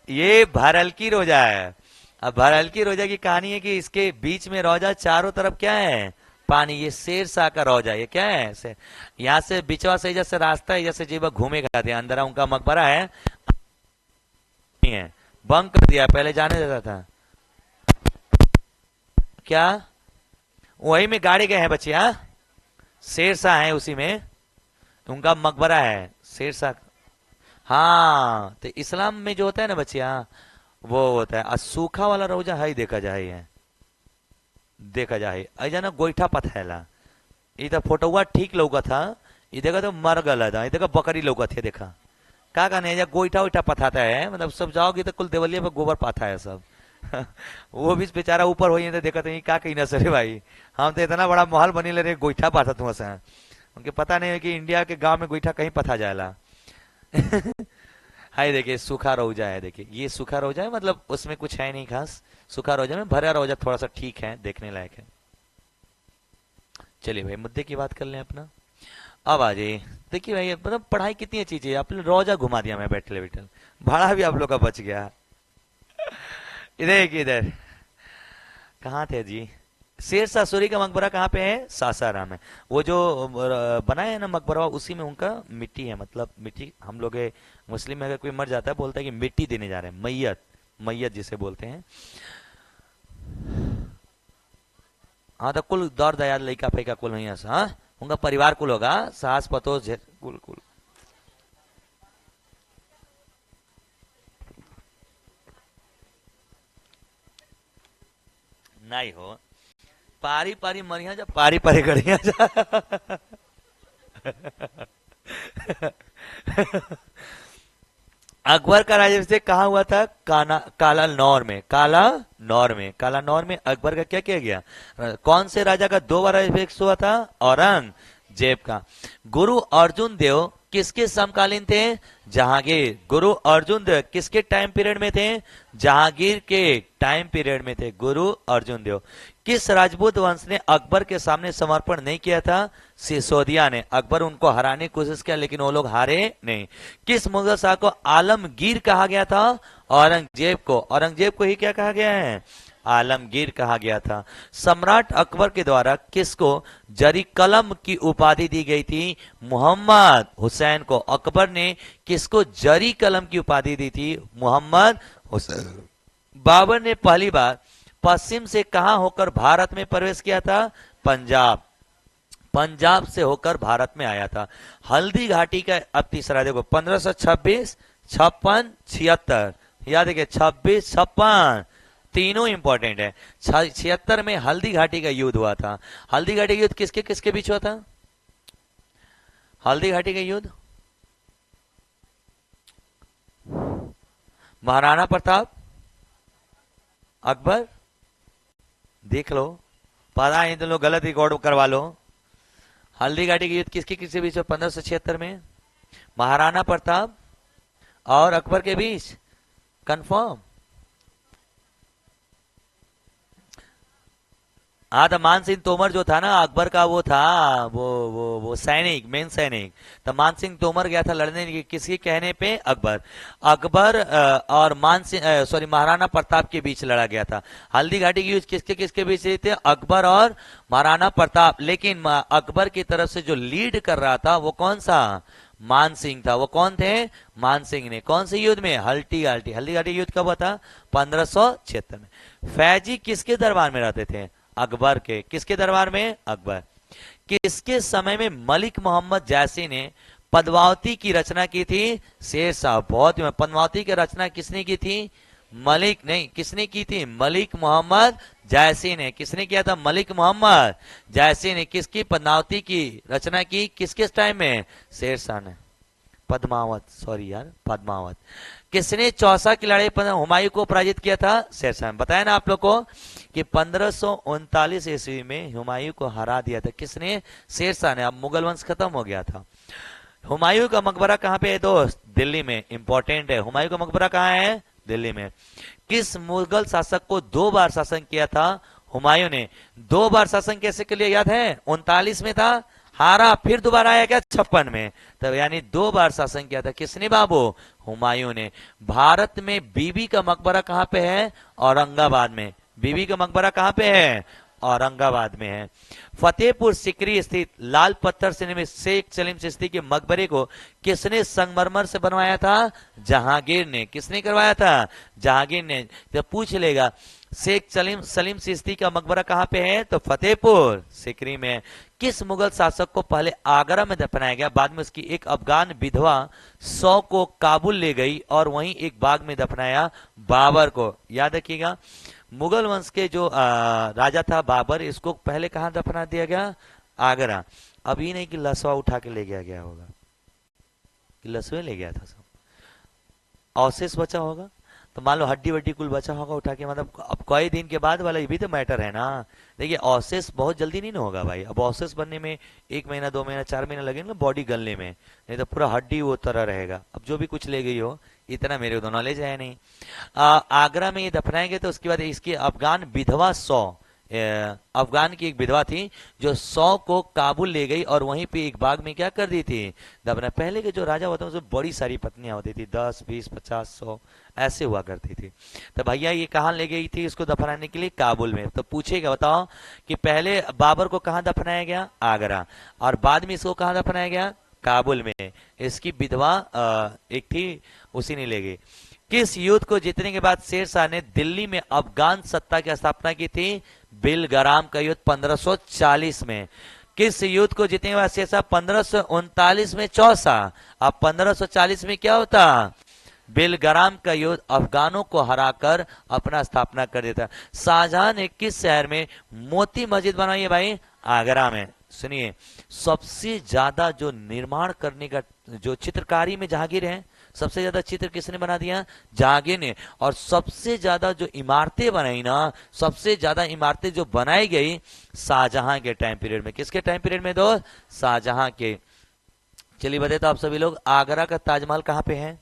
ये भरल की रोजा है। अब भरल की रोजा की कहानी है कि इसके बीच में रोजा, चारों तरफ क्या है? पानी। ये शेरशाह का रोजा। ये क्या है? यहाँ से बिचवा से जैसे रास्ता है, जैसे जीवा घूमेगा अंदर उनका मकबरा है। बंक कर दिया, पहले जाने देता था क्या? वही में गाड़ी गए हैं बच्चे। हाँ शेरशाह है, उसी में उनका मकबरा है शेरशाह। हाँ तो इस्लाम में जो होता है ना बच्चे, हाँ वो होता है। सूखा वाला रोजा है ही, देखा जाए देखा जाए ऐजा ना गोईठा पथैला। ये तो फोटोवा ठीक लौका था। ये देखा तो मर गला था। ये देखा बकरी लौका थे। देखा क्या कहने है, गोईठा उईठा पथाता है, मतलब सब जाओगे तो कुल देवलिया पे गोबर पाथा है सब। वो भी बेचारा ऊपर हो तो देखा तो क्या कही ना सर भाई, हम तो इतना बड़ा महल बनी ले रहे गोईठा पाथा तुम उनके पता नहीं है कि इंडिया के गांव में गोईठा कहीं पथा जाएला। हाय देखिए सूखा रोजा है, देखिए ये सूखा रोजा है, मतलब उसमें कुछ है नहीं खास। सूखा रोजा में भरा रोजा थोड़ा सा ठीक है, देखने लायक है। चलिए भाई मुद्दे की बात कर लें अपना। अब आ जाइए। देखिए भाई मतलब पढ़ाई कितनी अच्छी चीज है, आपने रोजा घुमा दिया मैं बैठे बैठे, भाड़ा भी आप लोग का बच गया। इधर की इधर कहाँ थे जी? शेरशाह सूरी का मकबरा कहाँ पे है? सासाराम है। वो जो बनाया है ना मकबरा, उसी में उनका मिट्टी है, मतलब मिट्टी हम लोग मुस्लिम में अगर कोई मर जाता है बोलता है कि मिट्टी देने जा रहे हैं, मैयत, मैयत जिसे बोलते हैं। हाँ तो कुल दौर दयाल लइका फैका कुल नहीं है हाँ, उनका परिवार कुल होगा, सास पतो कुल कुल। नहीं हो, पारी पारी मरिया जा, पारी पारी गढ़िया जा। अकबर का राज्याभिषेक कहाँ हुआ था? काला नौर में, काला नौर में, काला नौर में अकबर का क्या किया गया? कौन से राजा का दो बार राज्याभिषेक हुआ था? औरंगजेब का। गुरु अर्जुन देव किसके समकालीन थे? जहांगीर। गुरु अर्जुन देव किसके टाइम पीरियड में थे? जहांगीर के टाइम पीरियड में थे गुरु अर्जुन देव। किस राजपूत वंश ने अकबर के सामने समर्पण नहीं किया था? सिसोदिया ने। अकबर उनको हराने की कोशिश किया लेकिन वो लोग हारे नहीं। किस मुगल शाह को आलमगीर कहा गया था? औरंगजेब को। औरंगजेब को ही क्या कहा गया है? आलमगीर कहा गया था। सम्राट अकबर के द्वारा किसको जरी कलम की उपाधि दी गई थी? मोहम्मद हुसैन को। अकबर ने किसको जरी कलम की उपाधि दी थी? मोहम्मद हुसैन। बाबर ने पहली बार पश्चिम से कहां होकर भारत में प्रवेश किया था? पंजाब। पंजाब से होकर भारत में आया था। हल्दी घाटी का अब तीसरा देखो, 1526, 56, 76, याद है कि 26, 56 तीनों इंपॉर्टेंट है। 76 में हल्दी घाटी का युद्ध हुआ था। हल्दी घाटी का युद्ध किसके किसके बीच हुआ था? हल्दी घाटी का युद्ध महाराणा प्रताप, अकबर, देख लो, पता है तो लोग गलत रिकॉर्ड करवा लो। हल्दी घाटी के युद्ध किसके किसके बीच हुआ? 1576 में महाराणा प्रताप और अकबर के बीच। कंफर्म? हाँ तो मान सिंह तोमर जो था ना अकबर का, वो था वो सैनिक, मेन सैनिक। तो मान सिंह तोमर गया था लड़ने की, किसके कहने पे? अकबर। अकबर और मान सिंह सॉरी महाराणा प्रताप के बीच लड़ा गया था। हल्दी घाटी की युद्ध किसके किसके बीच थे? अकबर और महाराणा प्रताप। लेकिन अकबर की तरफ से जो लीड कर रहा था वो कौन सा? मान सिंह था। वो कौन थे? मान सिंह ने। कौन से युद्ध में? हल्दी घाटी। हल्दी घाटी युद्ध कब हुआ था? 1576 में। फैजी किसके दरबार में रहते थे? अकबर के। किसके दरबार में? अकबर। किसके समय में मलिक मोहम्मद जैसी ने पद्मावती की रचना की थी? शेर शाह। बहुत पद्मावती की रचना किसने की थी? मलिक नहीं, किसने की थी? मलिक मोहम्मद जैसी ने। किसने किया था? मलिक मोहम्मद जैसी ने। किसकी पद्मावती की रचना की? किसके टाइम में? शेर शाह ने। पद्मावत, सॉरी यार, पद्मावत। किसने चौसा की लड़ाई पर हुमायूं को पराजित किया था? शेरशाह। बताया ना आप लोग को कि 1539 ईस्वी में हुमायूं को हरा दिया था। किसने? शेरशाह ने। अब मुगल वंश खत्म हो गया था। हुमायूं का मकबरा कहाँ पे है दोस्त? दिल्ली में। इंपॉर्टेंट है, हुमायूं का मकबरा कहाँ है? दिल्ली में। किस मुगल शासक को 2 बार शासन किया था हुमायूं ने? 2 बार शासन कैसे के लिए याद है? 39 में था, हारा, फिर दोबारा आया क्या? 56 में। तब यानी 2 बार शासन किया था। किसने बाबू? हुमायूं ने। भारत में बीबी का मकबरा कहाँ पे है? औरंगाबाद में। बीबी का मकबरा कहाँ पे है? औरंगाबाद में है। फतेहपुर सिकरी स्थित लाल पत्थर से निर्मित शेख सलीम चिश्ती के मकबरे को किसने संगमरमर से बनवाया था? जहांगीर ने। किसने करवाया था? जहांगीर ने। तो पूछ लेगा शेख सलीम सलीम चिश्ती का मकबरा कहाँ पे है? तो फतेहपुर सिकरी में। किस मुगल शासक को पहले आगरा में दफनाया गया, बाद में उसकी एक अफगान विधवा 100 को काबुल ले गई और वहीं एक बाग में दफनाया? बाबर को। याद रखिएगा, मुगल वंश के जो राजा था बाबर, इसको पहले कहां दफना दिया गया? आगरा। अभी नहीं कि लसवा उठा के ले गया गया होगा, कि लसवे ले गया था सब, अवशेष बचा होगा तो मान लो हड्डी वड्डी कुल बचा होगा उठा के, मतलब अब कई दिन के बाद वाला ये भी तो मैटर है ना। देखिए अवशेष बहुत जल्दी नहीं ना होगा भाई, अब अवशेष बनने में 1 महीना 2 महीना 4 महीना लगेगा ना बॉडी गलने में, नहीं तो पूरा हड्डी वो तरह रहेगा। अब जो भी कुछ ले गई हो इतना मेरे को नॉलेज है नहीं। आगरा में ये दफनाएंगे तो उसके बाद इसकी अफगान विधवा 100, अफगान की एक विधवा थी जो 100 को काबुल ले गई और वहीं पे एक बाग में क्या कर दी थी, दफना। पहले के जो राजा होते हैं उसमें बड़ी सारी पत्नियां होती थी, 10 20 50 100 ऐसे हुआ करती थी। तो भैया ये कहाँ ले गई थी इसको दफनाने के लिए, काबुल में। तो पूछेगा बताओ कि पहले बाबर को कहाँ दफनाया गया, आगरा, और बाद में इसको कहाँ दफनाया गया, काबुल में। इसकी विधवा एक थी, उसी ने ले गई। किस युद्ध को जीतने के बाद शेर शाह ने दिल्ली में अफगान सत्ता की स्थापना की थी, बिलग्राम का युद्ध 1540 में। किस युद्ध को जीतने के बाद शेर शाह 1539 में चौसा, अब 1540 में क्या होता, बिलग्राम का युद्ध, अफगानों को हराकर अपना स्थापना कर देता। शाहजहां ने किस शहर में मोती मस्जिद बनाई है भाई, आगरा में। सुनिए, सबसे ज्यादा जो निर्माण करने का, जो चित्रकारी में जहांगीर है, सबसे ज्यादा चित्र किसने बना दिया, जहांगीर ने। और सबसे ज्यादा जो इमारतें बनाई ना, सबसे ज्यादा इमारतें जो बनाई गई शाहजहां के टाइम पीरियड में। किसके टाइम पीरियड में दो, शाहजहां के। चलिए बताइए तो आप सभी लोग, आगरा का ताजमहल कहां पे है?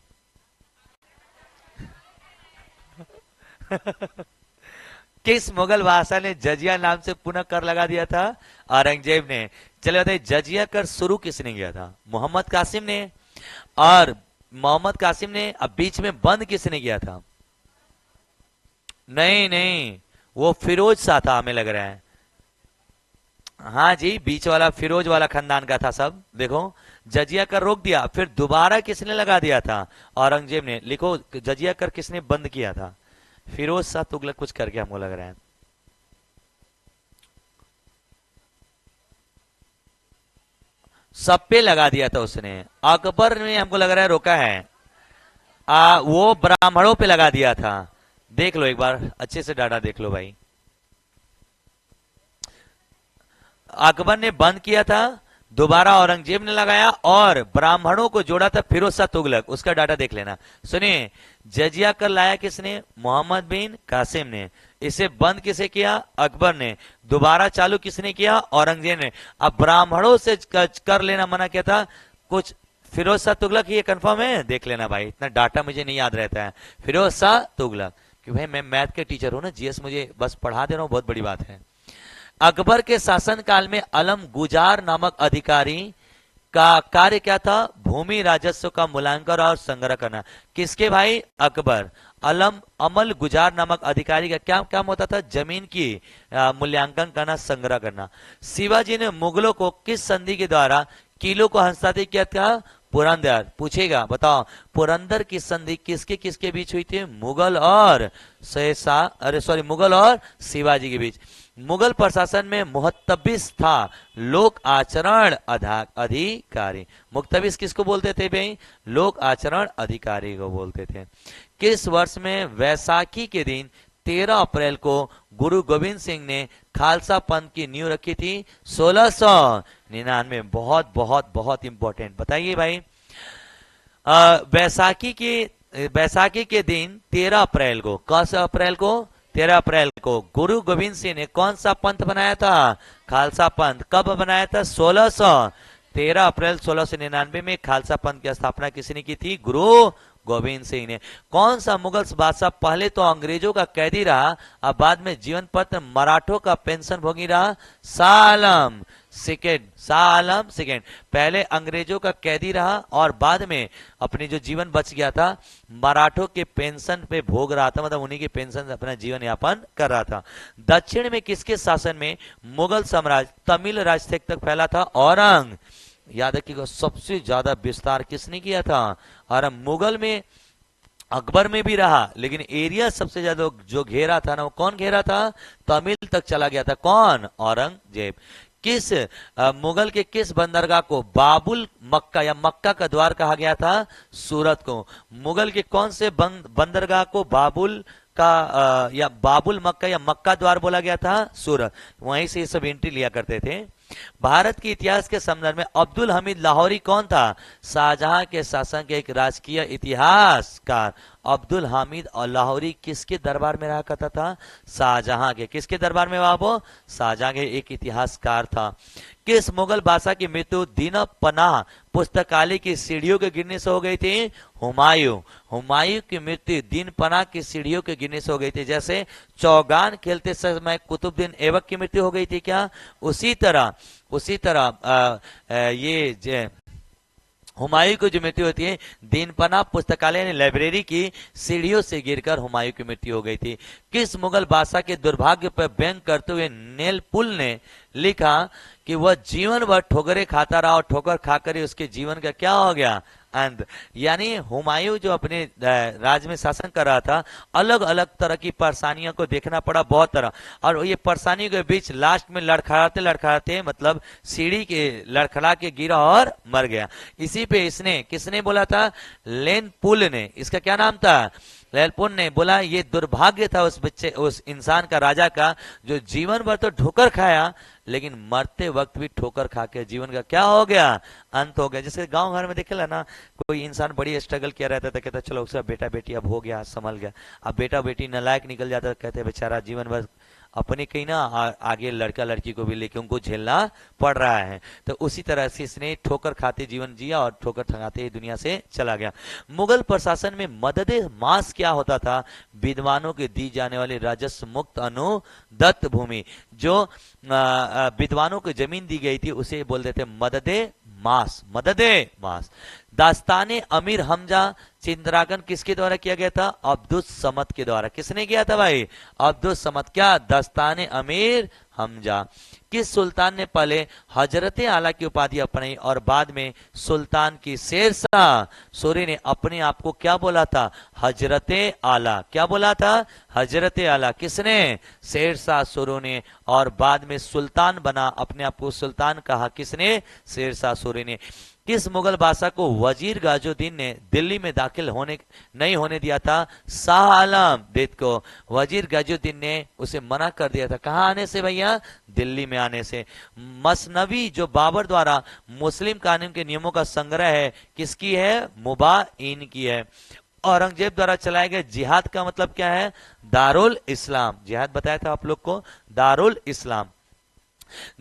किस मुगल बादशाह ने जजिया नाम से पुनः कर लगा दिया था, औरंगजेब ने। चलिए बताइए, जजिया कर शुरू किसने किया था, मोहम्मद कासिम ने। और मोहम्मद कासिम ने अब बीच में बंद किसने किया था? नहीं नहीं, वो फिरोज शाह था, हमें लग रहा है। हाँ जी, बीच वाला फिरोज वाला खानदान का था सब। देखो, जजिया कर रोक दिया, फिर दोबारा किसने लगा दिया था, औरंगजेब ने। लिखो, जजिया कर किसने बंद किया था, फिरोज शाह तुगलक कुछ करके हमको लग रहा है। सब पे लगा दिया था उसने, अकबर ने हमको लग रहा है रोका है। वो ब्राह्मणों पे लगा दिया था। देख लो एक बार अच्छे से डाटा देख लो भाई, अकबर ने बंद किया था, दोबारा औरंगजेब ने लगाया, और ब्राह्मणों को जोड़ा था फिरोज शाह तुगलक, उसका डाटा देख लेना। सुनिए, जजिया कर लाया किसने, मोहम्मद बिन कासिम ने। इसे बंद किसे किया, अकबर ने। दोबारा चालू किसने किया, औरंगजेब ने। अब ब्राह्मणों से कर लेना मना किया था कुछ, फिरोज शाह तुगलक, ये कंफर्म है, देख लेना भाई, इतना डाटा मुझे नहीं याद रहता है। फिरोज शाह तुगलक, कि भाई मैं मैथ के टीचर हूं ना, जीएस मुझे बस पढ़ा दे रहा हूं, बहुत बड़ी बात है। अकबर के शासनकाल में अलम गुजार नामक अधिकारी का कार्य क्या था, भूमि राजस्व का मूल्यांकन और संग्रह करना। किसके भाई, अकबर। अलम अमल गुजार नामक अधिकारी का क्या काम होता था, जमीन की मूल्यांकन करना, संग्रह करना। शिवाजी ने मुगलों को किस संधि के द्वारा किलों को हस्तांतरित किया था, पुरंदर। पूछेगा बताओ, पुरंदर की संधि किसके किसके बीच हुई थी, मुगल और मुगल और शिवाजी के बीच। मुगल प्रशासन में मुहत्तबिस था, लोक आचरण अधिकारी। मुख्तबिस किसको बोलते थे भाई, लोक आचरण अधिकारी को बोलते थे। किस वर्ष में वैसाखी के दिन 13 अप्रैल को गुरु गोविंद सिंह ने खालसा पंथ की नींव रखी थी, 1699। बहुत बहुत बहुत इंपॉर्टेंट, बताइए भाई। वैसाखी के दिन 13 अप्रैल को, कौन सा अप्रैल को, 13 अप्रैल को गुरु गोविंद सिंह ने कौन सा पंथ बनाया था, खालसा पंथ। कब बनाया था, 13 अप्रैल 1699 में खालसा पंथ की स्थापना किसने की थी, गुरु गोविंद सिंह ने। कौन सा मुगल बादशाह पहले तो अंग्रेजों का कैदी रहा, अब बाद में जीवन पत्र मराठों का पेंशन भोगी रहा, शाह आलम सेकेंड। पहले अंग्रेजों का कैदी रहा और बाद में अपनी जो जीवन बच गया था, मराठों के पेंशन पे भोग रहा था, मतलब उन्हीं के पेंशन अपना जीवन यापन कर रहा था। दक्षिण में किसके शासन में मुगल साम्राज्य तमिल राज तक फैला था, औरंग। याद रखिएगा, सबसे ज्यादा विस्तार किसने किया था, और मुगल में, अकबर में भी रहा, लेकिन एरिया सबसे ज्यादा जो घेरा था ना, वो कौन घेरा था, तमिल तक चला गया था, कौन, औरंगजेब। किस मुगल के किस बंदरगाह को बाबुल मक्का या मक्का का द्वार कहा गया था, सूरत को। मुगल के कौन से बंदरगाह को बाबुल का या बाबुल मक्का या मक्का द्वार बोला गया था, सूरत। वहीं से ये सब एंट्री लिया करते थे। भारत के इतिहास के संदर्भ में अब्दुल हमीद लाहौरी कौन था, शाहजहां के शासन के एक राजकीय इतिहासकार। अब्दुल हामिद और लाहौरी किसके दरबार में रहा करता था? शाहजहां के। किसके दरबार में? बाबू शाहजहां के। एक इतिहासकार था। किस मुगल बादशाह की मृत्यु दीन पनाह पुस्तकालय की सीढ़ियों के गिरने से हो गई थी? हुमायूं। हुमायूं की मृत्यु दीन पनाह की सीढ़ियों के गिरने से हो गई थी। जैसे चौगान खेलते समय कुतुबुद्दीन ऐबक की मृत्यु हो गई थी क्या? उसी तरह ये हुमायूं की जो मृत्यु होती है, दीनपना पुस्तकालय यानी लाइब्रेरी की सीढ़ियों से गिरकर हुमायूं की मृत्यु हो गई थी। किस मुगल बादशाह के दुर्भाग्य पर व्यंग करते हुए नेलपुल ने लिखा कि वह जीवन भर ठोकरें खाता रहा और ठोकर खाकर ही उसके जीवन का क्या हो गया? अंत। यानी हुमायूं जो अपने राज्य में शासन कर रहा था, अलग अलग तरह की परेशानियों को देखना पड़ा, बहुत तरह, और ये परेशानियों के बीच लास्ट में लड़खड़ाते लड़खड़ाते मतलब सीढ़ी के लड़खड़ा के गिरा और मर गया। इसी पे इसने किसने बोला था? लेनपुल ने। इसका क्या नाम था? लेनपुल ने बोला ये दुर्भाग्य था उस बच्चे, उस इंसान का, राजा का, जो जीवन भर तो ठोकर खाया लेकिन मरते वक्त भी ठोकर खा के जीवन का क्या हो गया? अंत हो गया। जैसे गांव घर में देखेला ना, कोई इंसान बड़ी स्ट्रगल किया रहता था, कहता चलो उसका बेटा बेटी अब हो गया, संभल गया। अब बेटा बेटी नालायक निकल जाता, कहते बेचारा जीवन भर अपने कहीं ना आगे लड़का लड़की को भी लेके उनको झेलना पड़ रहा है। तो उसी तरह से इसने ठोकर खाते जीवन जिया और ठोकर खाते ही दुनिया से चला गया। मुगल प्रशासन में मददे मास क्या होता था? विद्वानों के दी जाने वाली राजस्व मुक्त अनुदत्त भूमि। जो विद्वानों को जमीन दी गई थी उसे बोलते थे मददे मास। मददे मास। दास्ताने अमीर हमजा चिंतरागन किसके द्वारा किया गया था? अब्दुस समद के द्वारा। किसने किया था भाई? अब्दुस समद। क्या? दास्ताने अमीर हमजा। किस सुल्तान ने पहले हजरत आला की उपाधि अपनाई और बाद में सुल्तान की? शेरशाह सूरी ने अपने आप को क्या बोला था? हजरत आला। क्या बोला था? हजरत आला। किसने? शेरशाह सूरी ने। और बाद में सुल्तान बना, अपने आप को सुल्तान कहा। किसने? शेरशाह सूरी ने। किस मुगल बादशाह को वजीर गाजुद्दीन ने दिल्ली में दाखिल नहीं होने दिया था? शाह आलम बेद को वजीर गाजुद्दीन ने उसे मना कर दिया था। कहां आने से भैया? दिल्ली में आने से। मसनवी जो बाबर द्वारा मुस्लिम कानून के नियमों का संग्रह है, किसकी है? मुबाइन की है। औरंगजेब द्वारा चलाए गए जिहाद का मतलब क्या है? दारुल इस्लाम। जिहाद बताया था आप लोग को, दारुल इस्लाम।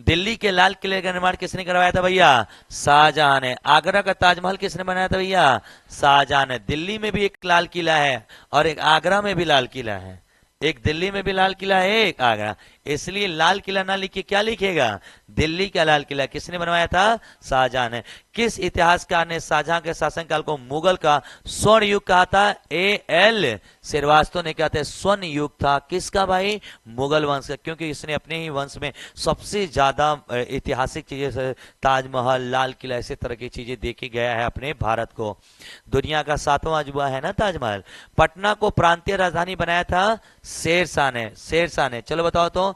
दिल्ली के लाल किले का निर्माण किसने करवाया था भैया? शाहजहां ने। आगरा का ताजमहल किसने बनाया था भैया? शाहजहां ने। दिल्ली में भी एक लाल किला है और एक आगरा में भी लाल किला है। एक दिल्ली में भी लाल किला है, एक आगरा। इसलिए लाल किला ना लिखिए, क्या लिखेगा? दिल्ली का लाल किला। किसने बनवाया था? शाहजहां ने। किस इतिहासकार ने शाहजहां के शासनकाल को मुगल का स्वर्ण युग कहा था? A.L. श्रीवास्तव ने कहा था स्वर्ण युग था। किसका भाई? मुगल वंश का। क्योंकि इसने अपने ही वंश में सबसे ज्यादा ऐतिहासिक चीजें, ताजमहल, लाल किला, ऐसे तरह की चीजें देखी गया है अपने भारत को। दुनिया का 7वां अजूबा है ना ताजमहल। पटना को प्रांतीय राजधानी बनाया था? शेरशाह ने। शेरशाह ने। चलो बताओ तो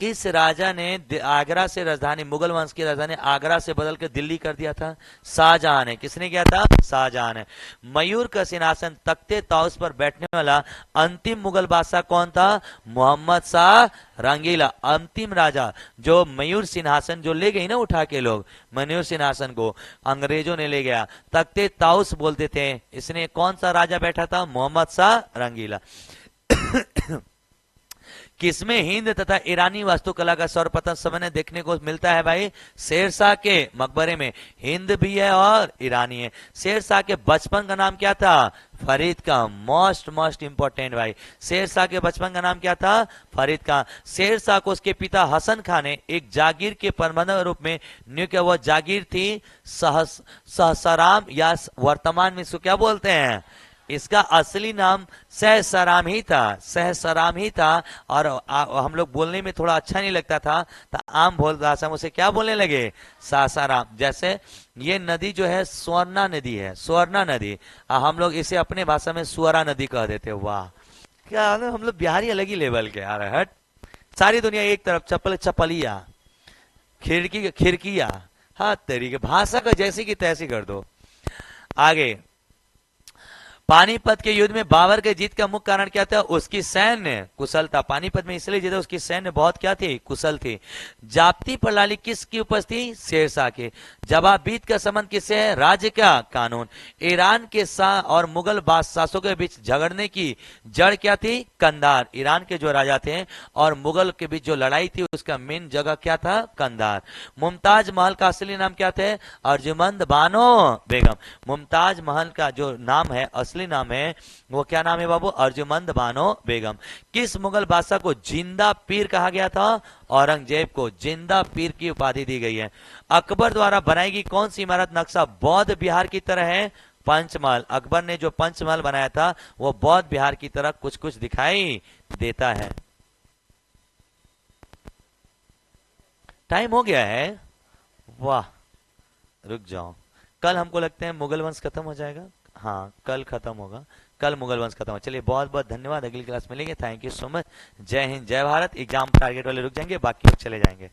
किस राजा ने आगरा से राजधानी, मुगल वंश की राजधानी आगरा से बदल कर दिल्ली कर दिया था? शाहजहां ने। किसने किया था? शाहजहां ने। मयूर का सिंहासन तख्ते ताउस पर बैठने वाला अंतिम मुगल बादशाह कौन था? मोहम्मद शाह रंगीला। अंतिम राजा जो मयूर सिंहासन जो ले गई ना उठा के लोग, मयूर सिंहासन को अंग्रेजों ने ले गया, तख्ते ताउस बोलते थे। इसने कौन सा राजा बैठा था? मोहम्मद शाह रंगीला। किसमें हिंद तथा ईरानी वास्तुकला का सर्वप्रथम समय देखने को मिलता है भाई? शेरशाह के मकबरे में हिंद भी है और ईरानी है। शेरशाह के बचपन का नाम क्या था? फरीद का। मोस्ट इंपॉर्टेंट भाई, शेरशाह के बचपन का नाम क्या था? फरीद का। शेरशाह को उसके पिता हसन खान ने एक जागीर के प्रबंधक रूप में नियुक्त किया। वह जागीर थी सहसराम, या वर्तमान में इसको क्या बोलते हैं? इसका असली नाम सहसराम ही था। सहसराम ही था। और हम लोग बोलने में थोड़ा अच्छा नहीं लगता था तो आम बोल भाषा में उसे क्या बोलने लगे? सासाराम। जैसे ये नदी जो है स्वर्णा नदी है, स्वर्णा नदी। हम लोग इसे अपने भाषा में सुअरा नदी कह देते। वाह, क्या हम लोग बिहारी अलग ही लेवल के। यार हट, सारी दुनिया एक तरफ, चप्पल चप्पलिया, खिड़की खिड़किया। हाँ तेरी के भाषा का जैसी की तैसी कर दो। आगे, पानीपत के युद्ध में बाबर के जीत का मुख्य कारण क्या था? उसकी सैन्य कुशलता। पानीपत में इसलिए जीता, उसकी सैन्य बहुत क्या थी? कुशल थी। जाप्ती प्रणाली किसकी उपज थी? शेरशाह की। जवाबीत का संबंध किससे है? राज्य का कानून। ईरान के शाह और मुगल बादशाहों के बीच झगड़ने की जड़ क्या थी? कंधार। ईरान के जो राजा थे और मुगल के बीच जो लड़ाई थी उसका मेन जगह क्या था? कंधार। मुमताज महल का असली नाम क्या थे? अर्जुमंद बानो बेगम। मुमताज महल का जो नाम है, असली नाम है, वो क्या नाम है बाबू? अर्जुमंद बानो बेगम। किस मुगल बादशाह को जिंदा पीर कहा गया था? औरंगजेब को जिंदा पीर की उपाधि दी गई है। अकबर द्वारा बनाई गई कौन सी इमारत नक्शा बौद्ध विहार की तरह है? पंचमहल। अकबर ने जो पंचमहल बनाया था वो बौद्ध विहार की तरह कुछ कुछ दिखाई देता है। टाइम हो गया है। वाह, रुक जाओ। कल हमको लगता है मुगल वंश खत्म हो जाएगा। हाँ, कल खत्म होगा। कल मुगल वंश खत्म हो। चलिए, बहुत बहुत धन्यवाद। अगली क्लास मिलेंगे। Thank you so much. जय हिंद, जय भारत। एग्जाम टारगेट वाले रुक जाएंगे, बाकी लोग चले जाएंगे।